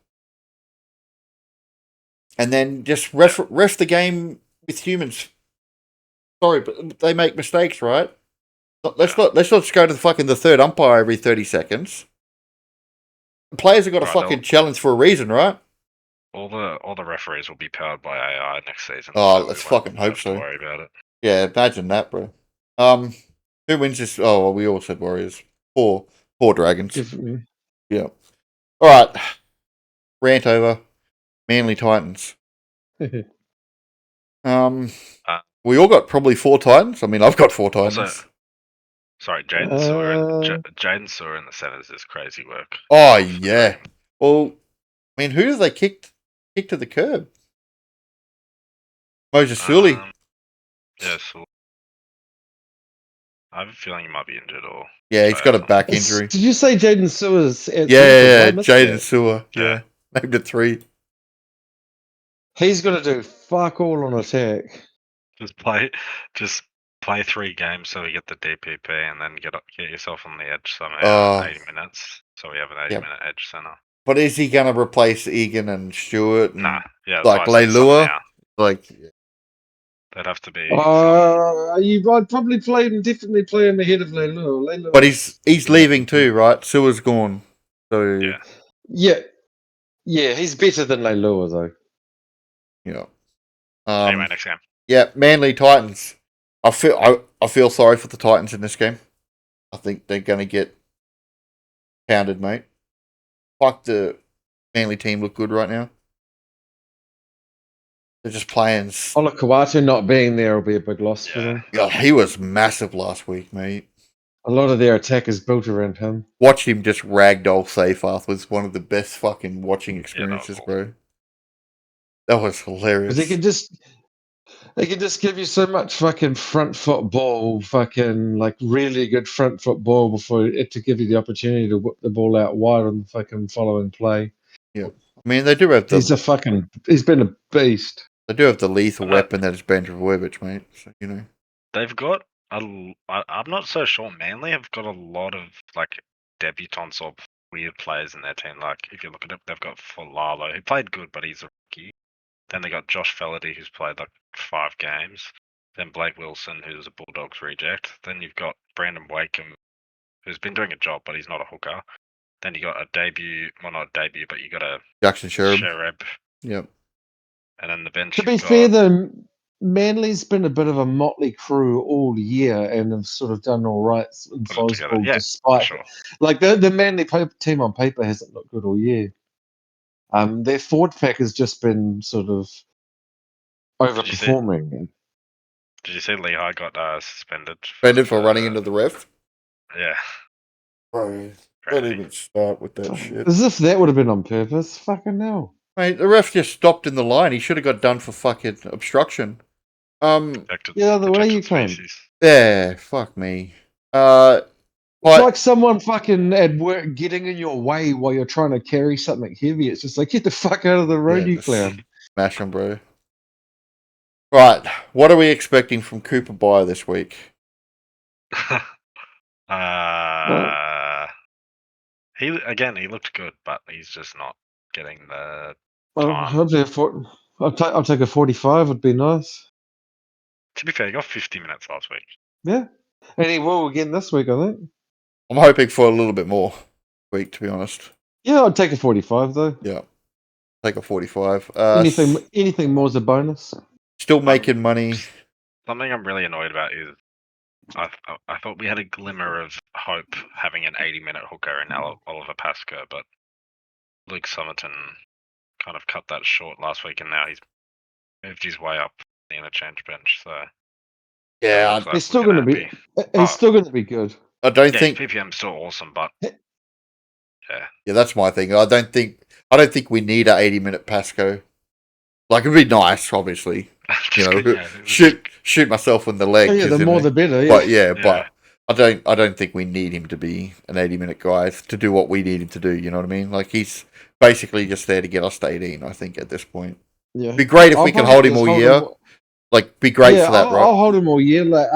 and then just ref the game with humans. Sorry, but they make mistakes, right? Let's not just go to the third umpire every 30 seconds. Players have got a Right, fucking challenge for a reason, right? all the referees will be powered by AI next season. Oh, so let's we won't fucking hope have so. to worry about it. Yeah, imagine that, bro. Who wins this? Oh, well, we all said Warriors. Poor Dragons. Definitely. Yeah. All right. Rant over. Manly Titans. We all got probably 4 Titans. I mean, I've got 4 Titans. Also, sorry, Jaden Sewer in the centers is crazy work. Oh yeah. Well, I mean, who did they kick to the curb? Moses Sully. Yeah, so I have a feeling he might be injured or. Yeah, he's got a back injury. Did you say Jaden Sewers? Yeah, Jaden Sewer. Yeah, named it 3. He's going to do fuck all on attack. Just play 3 games so we get the DPP and then get yourself on the edge somehow. 80 minutes, so we have an 80-minute edge center. But is he going to replace Egan and Stewart? And Nah, yeah, like Leilua. Like they'd have to be. I'd probably definitely play him ahead of Leilua. But he's leaving too, right? Sewer's gone. So yeah, he's better than Leilua though. Yeah. Anyway, next game. Yeah, Manly Titans. I feel sorry for the Titans in this game. I think they're going to get pounded, mate. Fuck, the Manly team look good right now. They're just playing. Ola Kawatu not being there will be a big loss for them. Yeah, he was massive last week, mate. A lot of their attack is built around him. Watch him just ragdoll Seyfarth was one of the best fucking watching experiences, bro. That was hilarious. They can just give you so much fucking front foot ball, fucking like really good front foot ball before it to give you the opportunity to whip the ball out wide on the fucking following play. Yeah, I mean they do have he's been a beast. They do have the lethal weapon that is Ben Travojevic, mate. So, you know. They've got I'm not so sure Manly have got a lot of like debutants or weird players in their team. Like if you look at it, they've got Falalo, who played good but he's a rookie. Then they got Josh Felaty, who's played like 5 games. Then Blake Wilson, who's a Bulldogs reject. Then you've got Brandon Wakeham, who's been doing a job, but he's not a hooker. Then you got a debut, well not a debut, but you got a Jackson Sherab. Yep. And then the bench. To be fair, though, Manly's been a bit of a motley crew all year and have sort of done all right in Fosbull, despite like the Manly team on paper hasn't looked good all year. Their forward pack has just been sort of overperforming. Did you see Lehigh got suspended? Suspended for running into the ref? Yeah. Bro, don't even start with that shit. As if that would have been on purpose. Fucking hell. Mate, the ref just stopped in the line. He should have got done for fucking obstruction. Yeah, the way you can. Yeah, fuck me. It's like someone fucking at work getting in your way while you're trying to carry something heavy. It's just like, get the fuck out of the road, you clown. Smash him, bro. Right, what are we expecting from Cooper Byer this week? He looked good, but he's just not getting the time. I'll take a 45. Would be nice. To be fair, he got 50 minutes last week. Yeah, and he will again this week, I think. I'm hoping for a little bit more week, to be honest. Yeah, I'd take a 45 though. Yeah, take a 45. Anything more is a bonus. Still making money. Something I'm really annoyed about is I thought we had a glimmer of hope having an 80-minute hooker in Oliver Pascoe, but Luke Somerton kind of cut that short last week, and now he's moved his way up the interchange bench. So yeah, he's still going to be. He's still going to be good. I don't think PPM's still awesome, but yeah, that's my thing. I don't think we need an 80-minute Pascoe. Like, it'd be nice, obviously. Just You go- know, yeah, shoot myself in the leg. Oh, yeah, 'cause, the you more know, the better. Yeah. but yeah, Yeah. but I don't think we need him to be an 80-minute guy to do what we need him to do. You know what I mean? Like, he's basically just there to get us to 18. I think at this point, Yeah. be great if I'll we can probably hold him just all hold year. Like, be great Yeah, for that, right? I'll hold him all year. Like,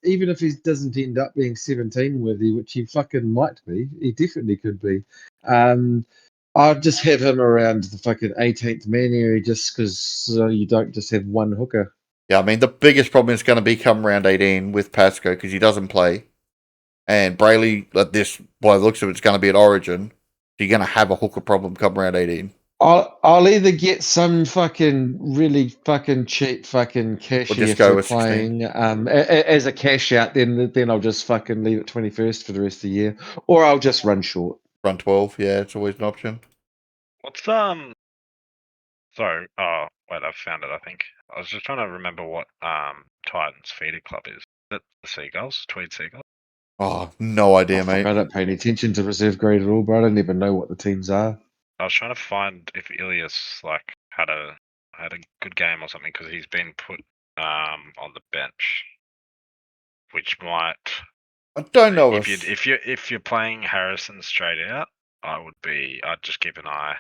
even if he doesn't end up being 17 worthy, which he fucking might be, he definitely could be. I'll just have him around the fucking 18th man area, just because you don't just have one hooker. Yeah, I mean, the biggest problem is going to be come round 18 with Pascoe because he doesn't play. And Brayley, by the looks of it, it's going to be at Origin. So you're going to have a hooker problem come round 18. I'll either get some fucking really fucking cheap fucking cash Or just if go they're with 16. playing as a cash out. Then I'll just fucking leave it 21st for the rest of the year, or I'll just run short. Run 12, yeah, it's always an option. What's Sorry. Oh, wait, I've found it. I think I was just trying to remember what Titans feeder club is. Is it the Seagulls? Tweed Seagulls? Oh, no idea, Oh, fuck, mate. I don't pay any attention to reserve grade at all, bro. I don't even know what the teams are. I was trying to find if Ilias had a good game or something because he's been put on the bench, which might. I don't know If you're playing Harrison straight out, I'd just keep an eye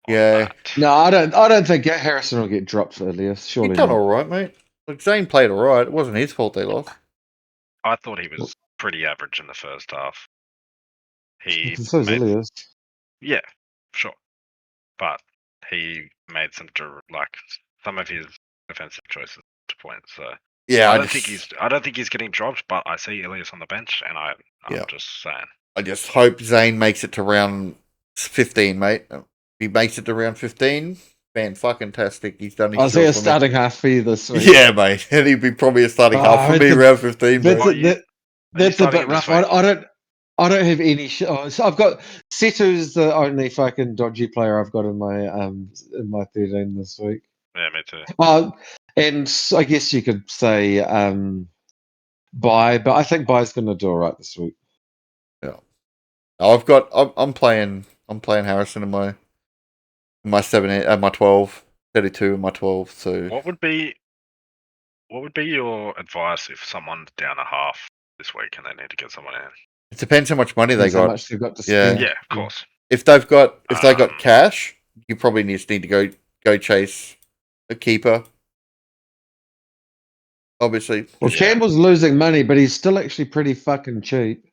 on Yeah. that. No, I don't think Harrison will get dropped for Elias. He Surely done not. all right, mate. Like, Zane played all right. It wasn't his fault they lost. I thought he was pretty average in the first half. He So is made Elias. Yeah, sure. But he made some of his defensive choices to points. So Yeah, I don't think he's getting dropped, but I see Ilias on the bench and I'm Yeah. just saying. I just hope Zane makes it to round 15, mate. If he makes it to round 15, fan-fucking-tastic. He's done his I see job a for me. starting half for you this week. Yeah, mate. And he'd be probably a starting half for me round 15. That's But that's a starting bit him this rough. week? I don't have any. So I've got Seto's the only fucking dodgy player I've got in my 13 this week. Yeah, me too. And I guess you could say Buy, but I think Buy's going to do all right this week. yeah. I'm playing Harrison in my 7, my 12, 32 in my 12. So What would be your advice if someone's down a half this week and they need to get someone in? it depends how much money they Depends how got. much they've got to Yeah. spend. Yeah, of course. If they got cash, you probably just need to go chase a keeper. Obviously. Well, Yeah. Campbell's losing money, but he's still actually pretty fucking cheap.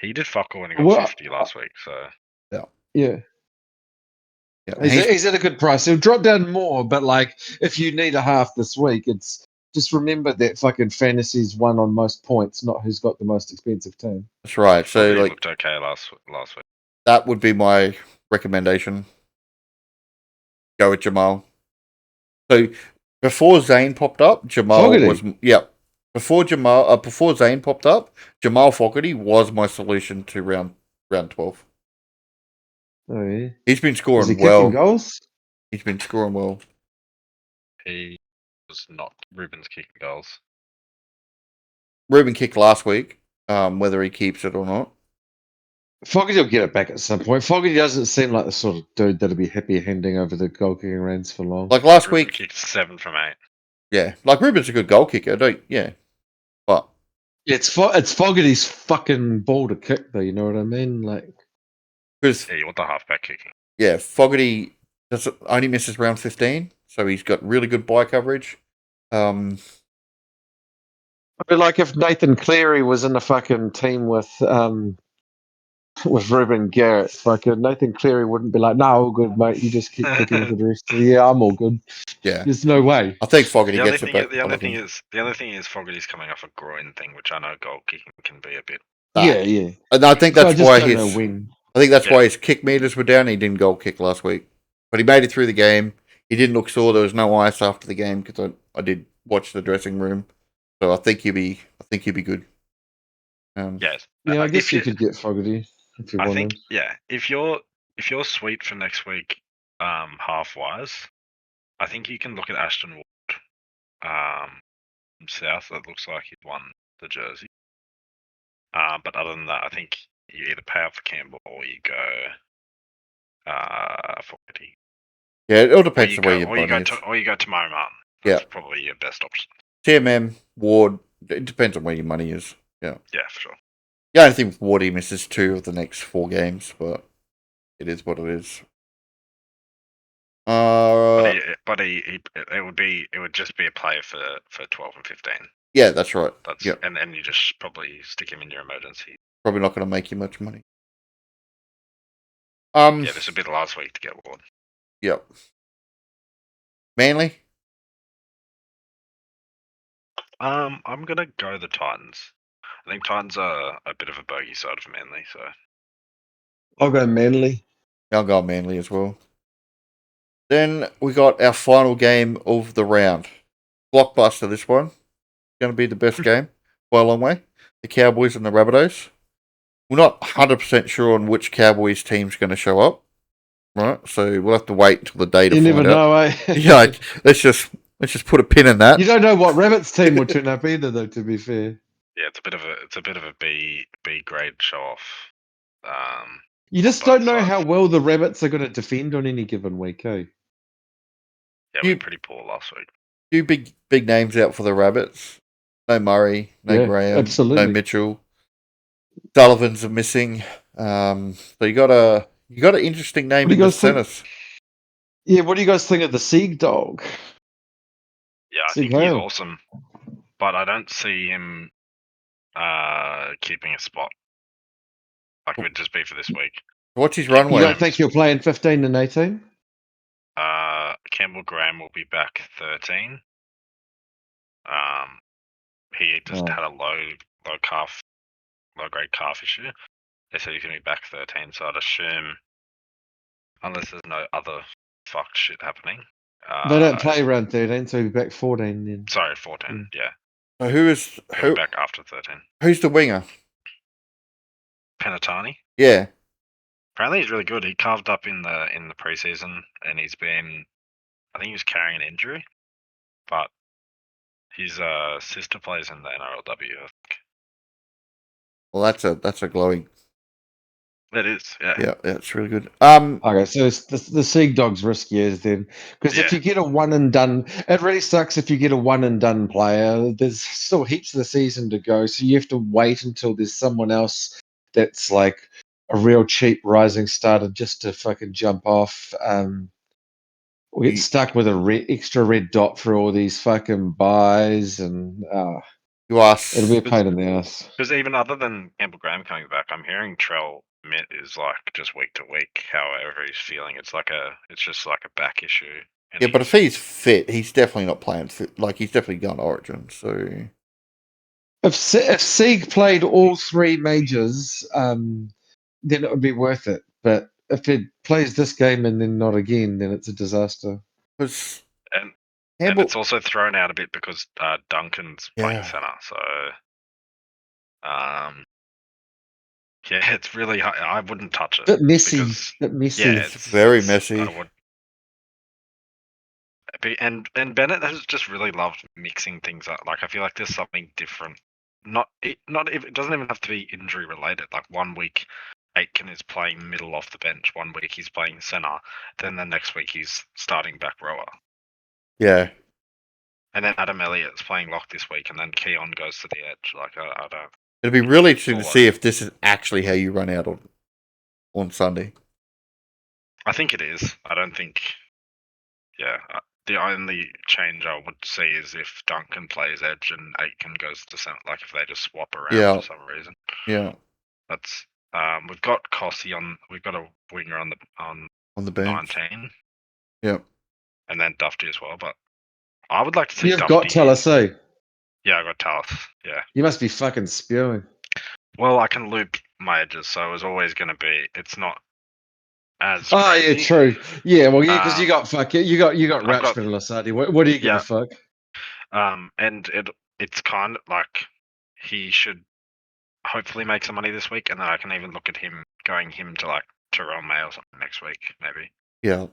He did fuck all when he got Well, 50 last week, so yeah. Yeah, He's at a good price. He'll drop down more, but like if you need a half this week, it's just remember that fucking fantasy's won on most points, not who's got the most expensive team. that's right. So he like looked okay last week. that would be my recommendation. Go with Jamal. So before Zane popped up, Jamal Fogarty. was before Zane popped up, Jamal Fogarty was my solution to round 12. Oh yeah. He's been Is he scoring kicking well. goals? He's been scoring well. He was not Ruben's kicking goals. Ruben kicked last week. Whether he keeps it or not. Fogarty will get it back at some point. Fogarty doesn't seem like the sort of dude that'll be happy handing over the goal kicking reins for long. Like last Ruben week, kicked 7 from 8. yeah. Like Ruben's a good goal kicker, but It's Fogarty's fucking ball to kick, though. You know what I mean? Like, because Yeah, you want the halfback kicking. yeah, Fogarty only misses round 15, so he's got really good bye coverage. I mean, like if Nathan Cleary was in a fucking team with Ruben Garrett, fucking Nathan Cleary wouldn't be like, "No, all good, mate. You just keep kicking for the rest of the year. I'm all good." Yeah, There's no way. I think Fogarty The only gets it thing, back. the only thing is Fogarty's coming off a groin thing, which I know goal kicking can be a bit. Yeah. And I think So I that's just why don't know when. his kick meters were down. He didn't goal kick last week, but he made it through the game. He didn't look sore. There was no ice after the game because I did watch the dressing room, so I think he'll be good. Yes. Yeah, I guess you could get Fogarty if you I wanted. think if you're sweet for next week, half wise, I think you can look at Ashton Wood, from South. It looks like he's won the jersey. But other than that, I think you either pay up for Campbell or you go Fogarty. Yeah, it all Or depends you on where go, your or you money go is. to, or you go tomorrow, Martin. Yeah. That's probably your best option. TMM, Ward, it depends on where your money is. Yeah. Yeah, for sure. Yeah, I think Ward he misses 2 of the next 4 games, but it is what it is. It would just be a player for 12 and 15. Yeah, that's right. That's Yeah. and you just probably stick him in your emergency. Probably not going to make you much money. Yeah, this would be the last week to get Ward. Yep. Manly? I'm gonna go the Titans. I think Titans are a bit of a bogey side for Manly, so I'll go Manly. I'll go Manly as well. Then we got our final game of the round. Blockbuster, this one. Going to be the best game by a long way. The Cowboys and the Rabbitohs. We're not 100% sure on which Cowboys team's going to show up, right? So we'll have to wait until the day to You find never out. know, eh? Yeah, let's just put a pin in that. You don't know what Rabbits team will turn up either, though. To be fair, yeah, it's a bit of a B grade show off. you just on both don't know sides. how well the Rabbits are going to defend on any given week, eh? Yeah, we were pretty poor last week. Few big names out for the Rabbits. No Murray, no Graham, absolutely. no Mitchell. Sullivan's are missing. So you got an interesting name in the centers. Yeah, what do you guys think of the Sieg dog? Yeah, I think he's awesome, but I don't see him keeping a spot. Like it would just be for this week. What's his runway? You don't think he'll play in 15 and 18? Campbell Graham will be back 13. He just had a low grade calf issue. They said he's going to be back 13, so I'd assume, unless there's no other fucked shit happening. They don't play around 13, so he'll be back 14 then. Sorry, 14. Yeah. So who back after 13? Who's the winger? Penatani. Yeah. Apparently he's really good. He carved up in the preseason, and he's been. I think he was carrying an injury, but his sister plays in the NRLW. I think. Well, that's a glowing. It is, yeah. Yeah, it's really good. Okay, so it's the Sieg dog's riskier then, because if you get a one and done, it really sucks if you get a one and done player. There's still heaps of the season to go, so you have to wait until there's someone else that's like a real cheap rising starter just to fucking jump off. We get stuck with a extra red dot for all these fucking buys, and it'll be a pain in the ass. Because even other than Campbell Graham coming back, I'm hearing Trell Mitt is like just week to week. However he's feeling, it's just like a back issue. Yeah, but if he's fit, he's definitely not playing fit. Like he's definitely going to Origin. So if Sieg played all 3 majors, then it would be worth it. But if it plays this game and then not again, then it's a disaster. And it's also thrown out a bit because Duncan's playing center. So, yeah, it's really hard. I wouldn't touch it. Bit messy. Yeah, it's very messy. And Bennett has just really loved mixing things up. Like I feel like there's something different. It doesn't even have to be injury related. Like 1 week, Aitken is playing middle off the bench. 1 week he's playing center. Then the next week he's starting back rower. Yeah. And then Adam Elliott's playing lock this week, and then Keon goes to the edge. Like I don't. It'll be really interesting to see if this is actually how you run out on Sunday. I think it is. I don't think. Yeah. The only change I would see is if Duncan plays edge and Aitken goes to center. Like if they just swap around for some reason. Yeah. That's we've got Kossi on. We've got a winger on the bench. 19. Yep. And then Dufty as well, but I would like to see. You've got Tallis, eh? Yeah, I got Tallis. Yeah. You must be fucking spewing. Well, I can loop my edges, so it was always going to be. It's not as. Oh crazy. yeah, true. Yeah, well, yeah, because you got Ratchford and Lasardi. What do you give a fuck? And it's kind of like he should hopefully make some money this week, and then I can even look at him to like Terrell May or something next week, maybe. Yeah.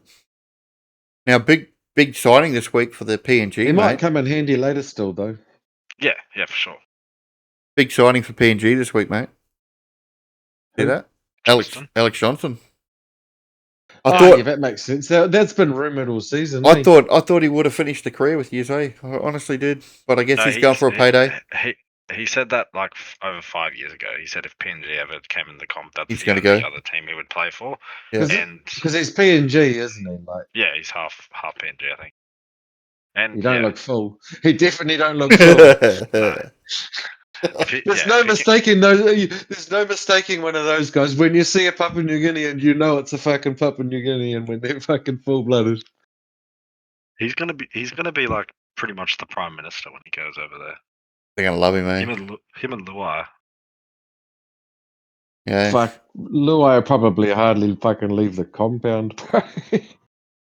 Now, big signing this week for the PNG. He might come in handy later still, though. Yeah, for sure. Big signing for PNG this week, mate. See that? Alex Johnson. thought yeah, that makes sense. That's been rumoured all season. I thought he would have finished the career with years, eh? I honestly did, but I guess No, he's going for a payday. he said that like over 5 years ago. He said if PNG ever came in the comp, that's He's the gonna only go. other team he would play for. Yeah. And Because he's PNG, isn't he? Like, yeah, he's half PNG, I think. And he don't yeah, look full. He definitely don't look full. no. There's no mistaking those. There's no mistaking one of those guys. When you see a Papua New Guinean, you know it's a fucking Papua New Guinean when they're fucking full blooded. he's gonna be like pretty much the prime minister when he goes over there. They're gonna love him, eh? Him and Luai. Yeah. Fuck, Luai will probably hardly fucking leave the compound.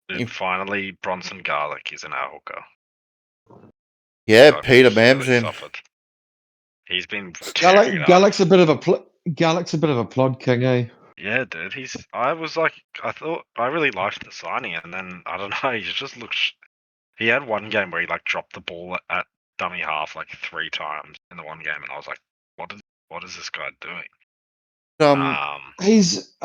Dude, finally, Bronson Garlic is in our hooker. Yeah, Like, Peter he's really Mam's in. suffered. He's been tearing it up. Galic's a bit of a plod king, eh? Yeah, dude. I thought I really liked the signing, and then I don't know. He just looks. He had one game where he like dropped the ball at dummy half like 3 times in the one game, and I was like, what is this guy doing? He's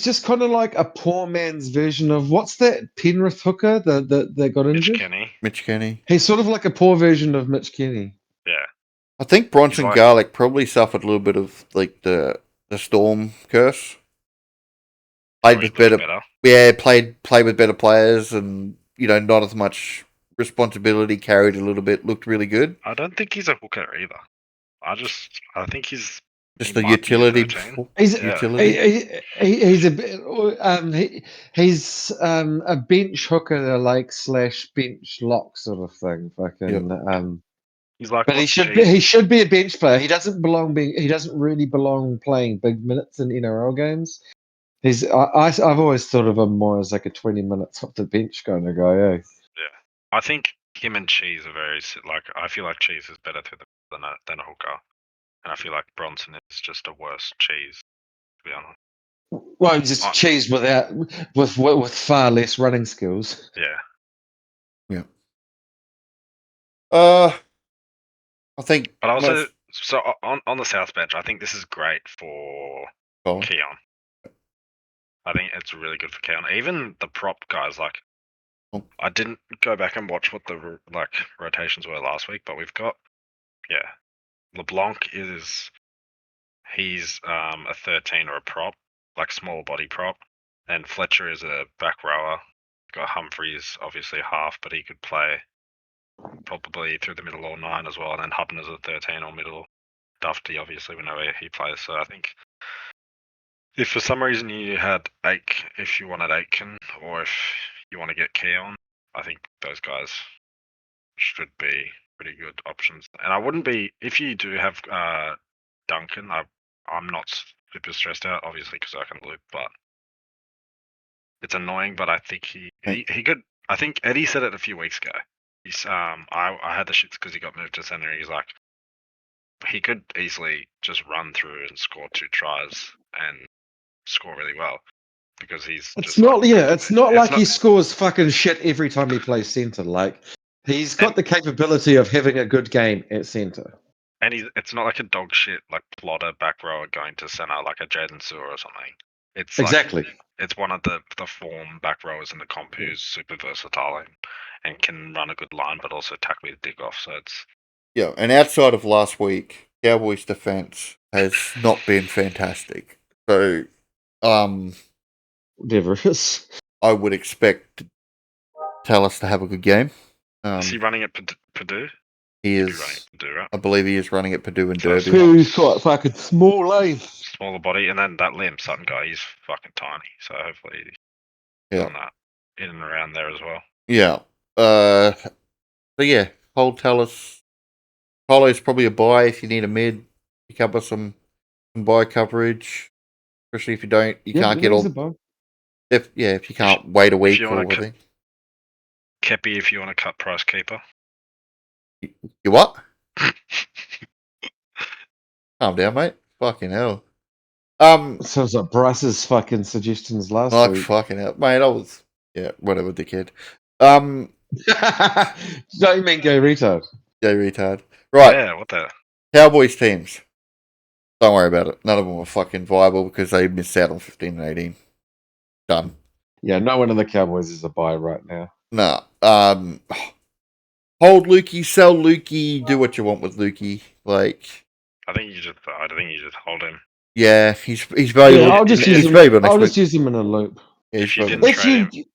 just kind of like a poor man's version of what's that Penrith hooker that got injured? Mitch Kenny. He's sort of like a poor version of Mitch Kenny. Yeah. I think Bronson like- Garlic probably suffered a little bit of like the Storm curse. Played with better. Yeah, played with better players, and not as much responsibility, carried a little bit, looked really good. I don't think he's a hooker either. I think he's just a utility. He's utility. He's a bit. He's a bench hooker, like / bench lock sort of thing. Fucking. Yep. He's like, but he should be a bench player. He doesn't really belong playing big minutes in NRL games. I've always thought of him more as like a 20 minutes off the bench kind of guy. Eh? Yeah, I think him and Cheese are very like. I feel like Cheese is better than a hooker, and I feel like Bronson is just a worse Cheese. To be honest. Well, just Cheese with far less running skills. Yeah. I think. But also, so on the South bench, I think this is great for Keon. I think it's really good for Keon. Even the prop guys, like, I didn't go back and watch what the rotations were last week, but we've got, LeBlanc he's a 13 or a prop, like small body prop, and Fletcher is a back rower. Got Humphreys, obviously half, but he could play probably through the middle or 9 as well, and then Hutton is a 13 or middle. Dufty, obviously, we know where he plays, so I think if for some reason you had if you wanted Aitken, or if you want to get Keon, I think those guys should be pretty good options. And I wouldn't be, if you do have Duncan, I'm not super stressed out, obviously, because I can loop, but it's annoying, but I think he could, I think Eddie said it a few weeks ago. He's, I had the shits because he got moved to center, he's like, he could easily just run through and score 2 tries and score really well because he's. It's not like he scores fucking shit every time he plays center. Like he's got the capability of having a good game at center. And it's not like a dog shit like plotter back rower going to center like a Jaden Sewer or something. It's exactly. It's one of the form back rowers in the comp who's super versatile and can run a good line, but also tackle with dig off. So it's. Yeah, and outside of last week, Cowboys' defense has not been fantastic. So, never is. I would expect Tallis to have a good game. Is he running at Purdue? He is. Purdue, right? I believe he is running at Purdue and Derby. Who's got fucking small lane? Smaller body, and then that Liam Sutton guy, he's fucking tiny. So hopefully he's on that in and around there as well. Yeah. So yeah, hold Tallis. Polo's probably a buy if you need a mid. Pick up some buy coverage, especially if you don't, can't get all. If you can't wait a week or anything. Kepi, if you want to cut price keeper. You what? Calm down, mate. Fucking hell. Sounds like Bryce's fucking suggestions last week. Fucking hell, mate. I was whatever, dickhead. Don't you mean gay retard? Gay retard. Right. Yeah, what the? Cowboys teams. Don't worry about it. None of them are fucking viable because they missed out on 15 and 18. Done. Yeah, no one in the Cowboys is a buy right now. No. Hold Lukey, sell Lukey, do what you want with Lukey. Like, I think you just hold him. yeah, he's valuable. Yeah, I'll just use He's him. valuable next I'll week. just use him in a loop. Yeah, If you valuable. didn't trade him,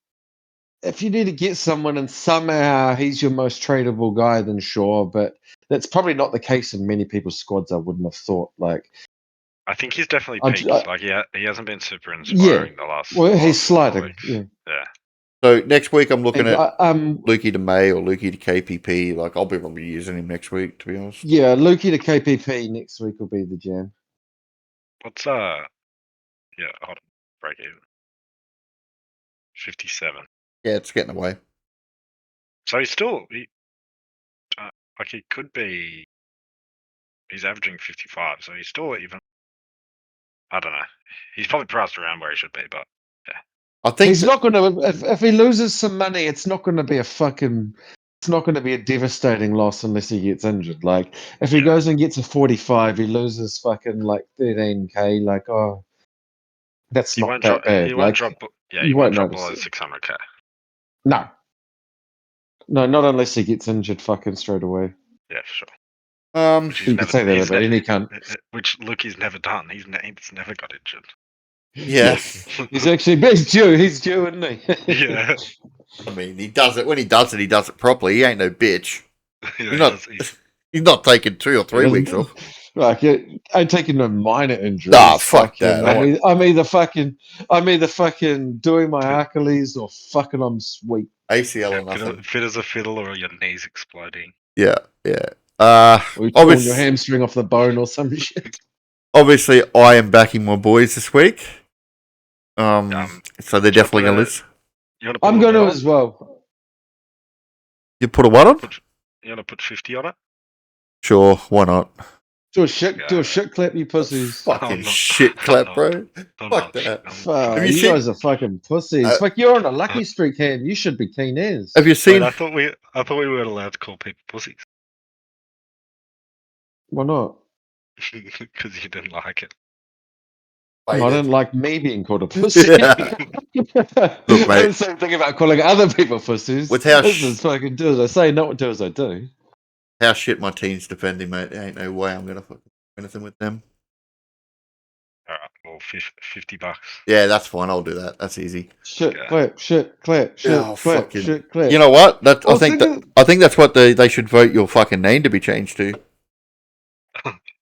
If you need to get someone and somehow he's your most tradable guy, then sure. But that's probably not the case in many people's squads. I wouldn't have thought. Like, I think he's definitely I- peaked. Like he hasn't been super yeah, inspiring the last. well, the he's last couple of sliding. weeks. Yeah, Yeah. So next week I'm looking And, at Lukey to May or Lukey to KPP. Like, I'll be probably using him next week, to be honest. yeah, Lukey to KPP next week will be the jam. What's Yeah, hold on. Break even. 57. Yeah, it's getting away. So he could be. He's averaging 55, so he's still even. I don't know. He's probably priced around where he should be, but yeah. I think He's not going to. If he loses some money, it's not going to be a fucking. It's not going to be a devastating loss unless he gets injured. Like if he goes and gets a 45, he loses fucking like 13k. Like that's He not won't that drop. bad. He won't Like drop. Yeah, he you won't won't drop notice below it. 600k. No, not unless he gets injured fucking straight away. Yeah, sure. um You could say that about any cunt. Which Lookie's never done. He's never got injured. yeah. He's actually he's due. He's due, isn't he? Yeah. I mean, he does it when he does it properly. He ain't no bitch. Yeah, He's not taking 2 or 3 weeks off. Like I'm taking no minor injuries. Nah, fuck fucking, that. I'm either fucking doing my Achilles or fucking I'm sweet. ACL or nothing. fit as a fiddle or your knees exploding. Yeah. Or you're pulling your hamstring off the bone or some shit. Obviously, I am backing my boys this week. So they're definitely going to lose. I'm going to as well. You put a what on? You want to put 50 on it? Sure, why not? Do a shit clap, you pussies. Fucking shit clap, bro. Fuck that. Fuck, you guys are fucking pussies. Fuck, you're on a lucky streak, Ham. You should be keen as. Have you seen? Wait, I thought we weren't allowed to call people pussies. Why not? Because you didn't like it. I don't like me being called a pussy. Look, I mate. don't say anything about calling other people pussies. With how This is fucking do as I say, not do as I do. How shit my team's defending, mate. There ain't no way I'm going to fucking do anything with them. Alright, well, $50. Yeah, that's fine. I'll do that. That's easy. Shit clap, shit clap, shit clap, fucking- shit clap. You know what? I think that's what they should vote your fucking name to be changed to.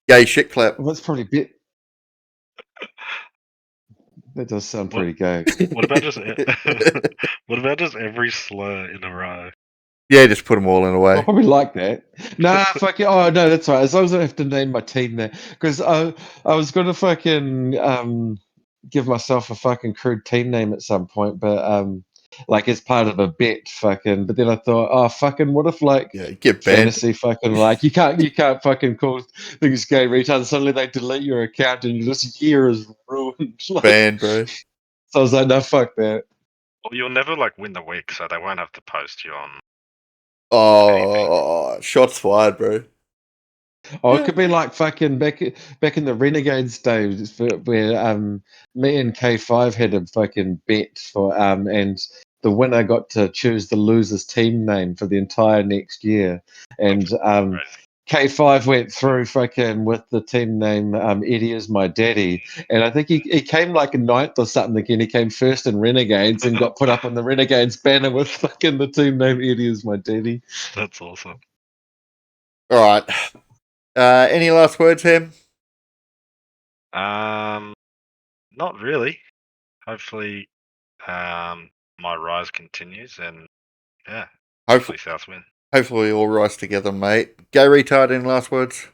Gay shit clap. Well, that's probably a bit. That does sound pretty gay. What about just every slur in a row? Yeah, just put them all in a way. I probably like that. Nah, fuck it. Oh no, that's right. As long as I don't have to name my team there, because I was gonna fucking give myself a fucking crude team name at some point, but like as part of a bet, fucking. But then I thought, oh fucking, what if like Get banned. fantasy fucking like you can't fucking call things gay retards. Suddenly they delete your account and your year is ruined. Like, Banned, bro. so I was like, no, fuck that. Well, you'll never like win the week, so they won't have to post you on. Oh, shots fired, bro. Oh, it could be like fucking back in the Renegades days where me and K5 had a fucking bet for and the winner got to choose the loser's team name for the entire next year. And K5 went through fucking with the team name Eddie is my daddy. And I think he came like a ninth or something again. He came first in Renegades and got put up on the Renegades banner with fucking the team name Eddie is my daddy. That's awesome. All right. Any last words, Ham? Not really. Hopefully, my rise continues, and yeah, hopefully South win. Hopefully we all rise together, mate. Gay retard, any last words?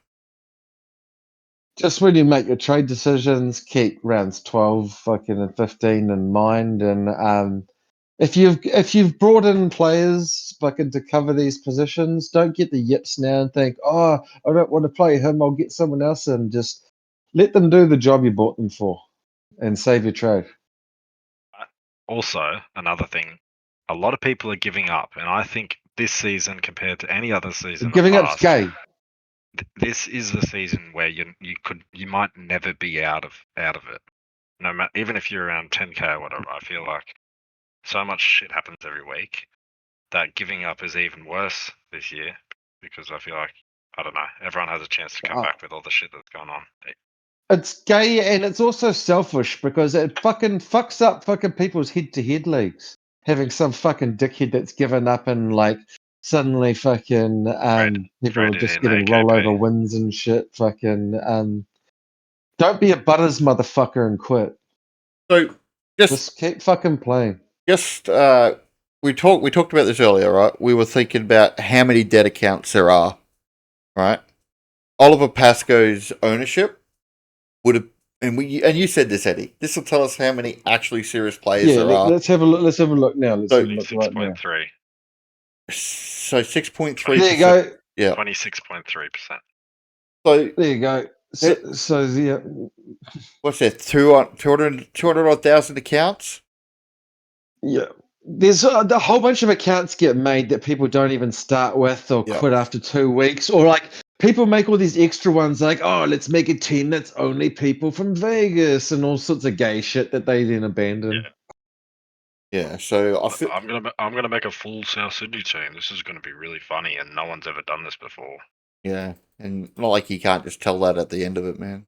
Just when you make your trade decisions, keep rounds 12 fucking and 15 in mind. And if you've brought in players fucking to cover these positions, don't get the yips now and think, oh, I don't want to play him, I'll get someone else in. Just let them do the job you bought them for and save your trade. Also, another thing, a lot of people are giving up, and I think this season compared to any other season, Giving up's gay. This is the season where you might never be out of it. No matter, even if you're around 10k or whatever. I feel like so much shit happens every week that giving up is even worse this year because I feel like, I don't know, everyone has a chance to come back with all the shit that's going on. It's gay and it's also selfish because it fucking fucks up fucking people's head-to-head leagues. Having some fucking dickhead that's given up and like suddenly fucking people are Traded just in getting AKP. rollover wins and shit. Fucking don't be a butters motherfucker and quit. So Just keep fucking playing. we talked about this earlier, right? We were thinking about how many dead accounts there are, right? Oliver Pascoe's ownership would have, and you said this, Eddie. This will tell us how many actually serious players there are. Let's have a look. Let's have a look now. Let's have a look right now. 6.3. So 6.3%. There you go. Yeah. 26.3%. So There you go. So yeah. What's that? 200,000 accounts? Yeah. There's a whole bunch of accounts get made that people don't even start with or quit after 2 weeks. Or like people make all these extra ones like, oh, let's make a team that's only people from Vegas and all sorts of gay shit that they then abandon. Yeah, so I'm gonna make a full South Sydney team. This is gonna be really funny, and no one's ever done this before. Yeah, and not like you can't just tell that at the end of it, man.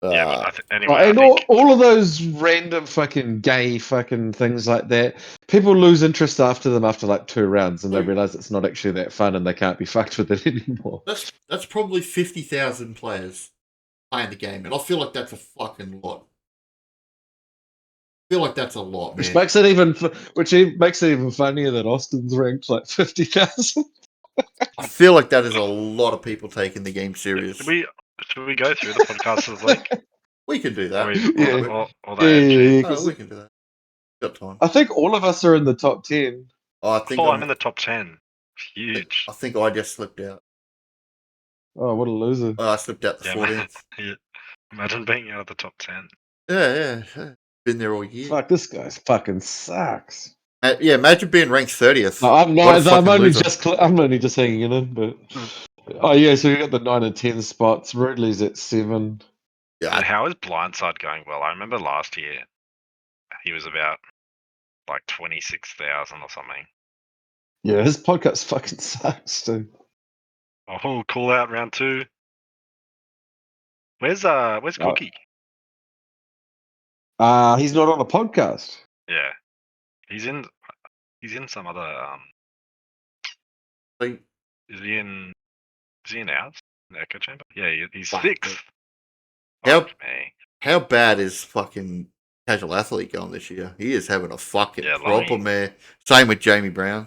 Yeah, but anyway, and I think all of those random fucking gay fucking things like that, people lose interest after them after like 2 rounds, and they realize it's not actually that fun, and they can't be fucked with it anymore. That's probably 50,000 players playing the game, and I feel like that's a fucking lot. I feel like that's a lot, man. Which makes it even funnier that Austin's ranked like 50,000. I feel like that is a lot of people taking the game serious. Should we go through the podcast of the week? We can do that. Or we can do that. Got time. I think all of us are in the top 10. I'm in the top 10. Huge. I think I just slipped out. Oh, what a loser. I slipped out the 14th. Yeah. Imagine being out of the top 10. Yeah. Been there all year. Fuck, this guy fucking sucks. Yeah, imagine being ranked 30th. No, I'm only just hanging in, but oh yeah, so we got the 9 and 10 spots. Ridley's at 7. Yeah. And how is Blindside going well? I remember last year he was about like 26,000 or something. Yeah, his podcast fucking sucks, dude. Oh, call out round 2. Where's Cookie? He's not on a podcast. Yeah, he's in some other. Is he in ours? In the Echo Chamber? Yeah, he's 6th. How bad is fucking Casual Athlete going this year? He is having a fucking problem there. Same with Jamie Brown.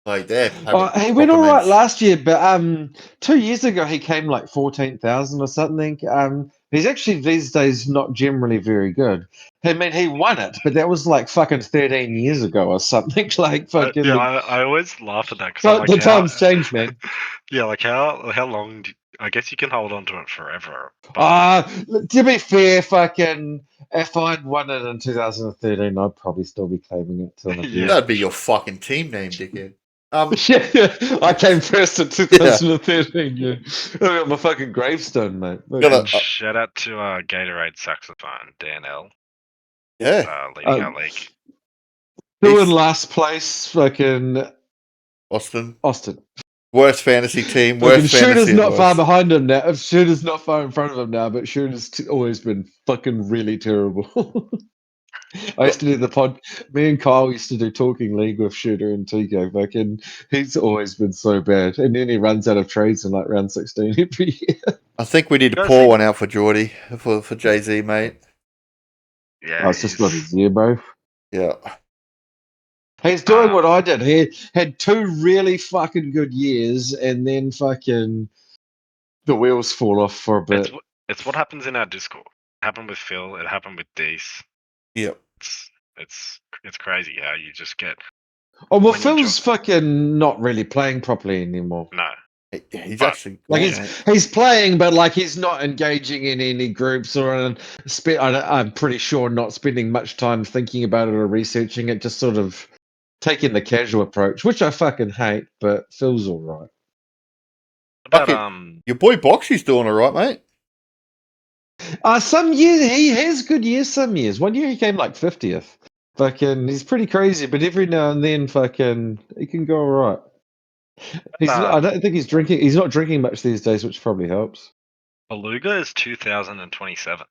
Like that. He went all right last year, but 2 years ago he came like 14,000 or something. He's actually these days not generally very good. I mean, he won it, but that was like fucking 13 years ago or something. Like fucking. I always laugh at that because the times change, man. Yeah, like how long? I guess you can hold on to it forever. To be fair, fucking, if I'd won it in 2013, I'd probably still be claiming it till yeah, that'd be your fucking team name, dickhead. Yeah, I came first in 2013. Yeah, I got my fucking gravestone, mate. Shout out to Gatorade saxophone, Dan L. Yeah, leading our league. Who in last place? Fucking Austin. Worst fantasy team. Worst fantasy. Shooter's not far behind him now. Shooter's not far in front of him now, but Shooter's always been fucking really terrible. I used to do the pod. Me and Kyle used to do Talking League with Shooter and Tico. Fucking, he's always been so bad, and then he runs out of trades in like round 16 every year. I think we need to pour one out for Geordie for Jay-Z, mate. Yeah, it's just got his year, bro. Yeah. He's doing what I did. He had 2 really fucking good years, and then fucking the wheels fall off for a bit. It's what happens in our Discord. It happened with Phil. It happened with Deese. Yep. It's crazy how you just get. Oh well, Phil's fucking not really playing properly anymore. No. He's actually like he's playing, but like he's not engaging in any groups or I'm pretty sure not spending much time thinking about it or researching it. Just sort of taking the casual approach, which I fucking hate. But Phil's all right. About your boy Boxy's doing all right, mate. Some years he has good years. Some years, one year he came like 50th. Fucking, he's pretty crazy, but every now and then, fucking, he can go all right. I don't think he's drinking. He's not drinking much these days, which probably helps. Beluga is 2027.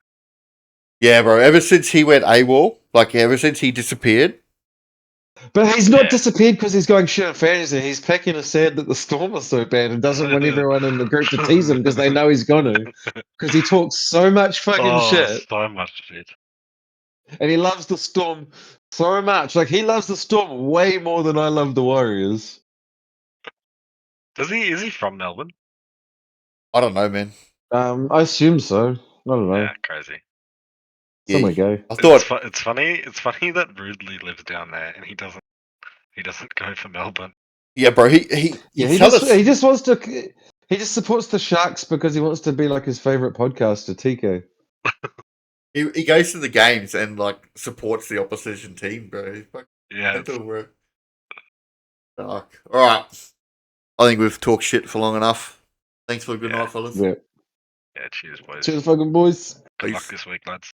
Yeah, bro. Ever since he went AWOL, like ever since he disappeared. But he's not Yeah. disappeared because he's going shit at fantasy. He's packing a sad that the Storm is so bad and doesn't want everyone in the group to tease him because they know he's gonna. Because he talks so much fucking shit, so much shit. and he loves the Storm so much. Like he loves the Storm way more than I love the Warriors. Does he? Is he from Melbourne? I don't know, man. I assume so. I don't know. Yeah, crazy. Somewhere Yeah, go. I thought. It's funny. It's funny that Ridley lives down there and he doesn't. He doesn't go for Melbourne. Yeah, bro. Yeah, he tell us. he just wants to. He just supports the Sharks because he wants to be like his favorite podcaster, TK. He goes to the games and like supports the opposition team, bro. He's fucking Yeah. mental, bro. Fuck. All right. I think we've talked shit for long enough. Thanks for a good night, fellas. Yeah. Yeah. Cheers, boys. Cheers, fucking boys. Good Peace. luck this week, lads.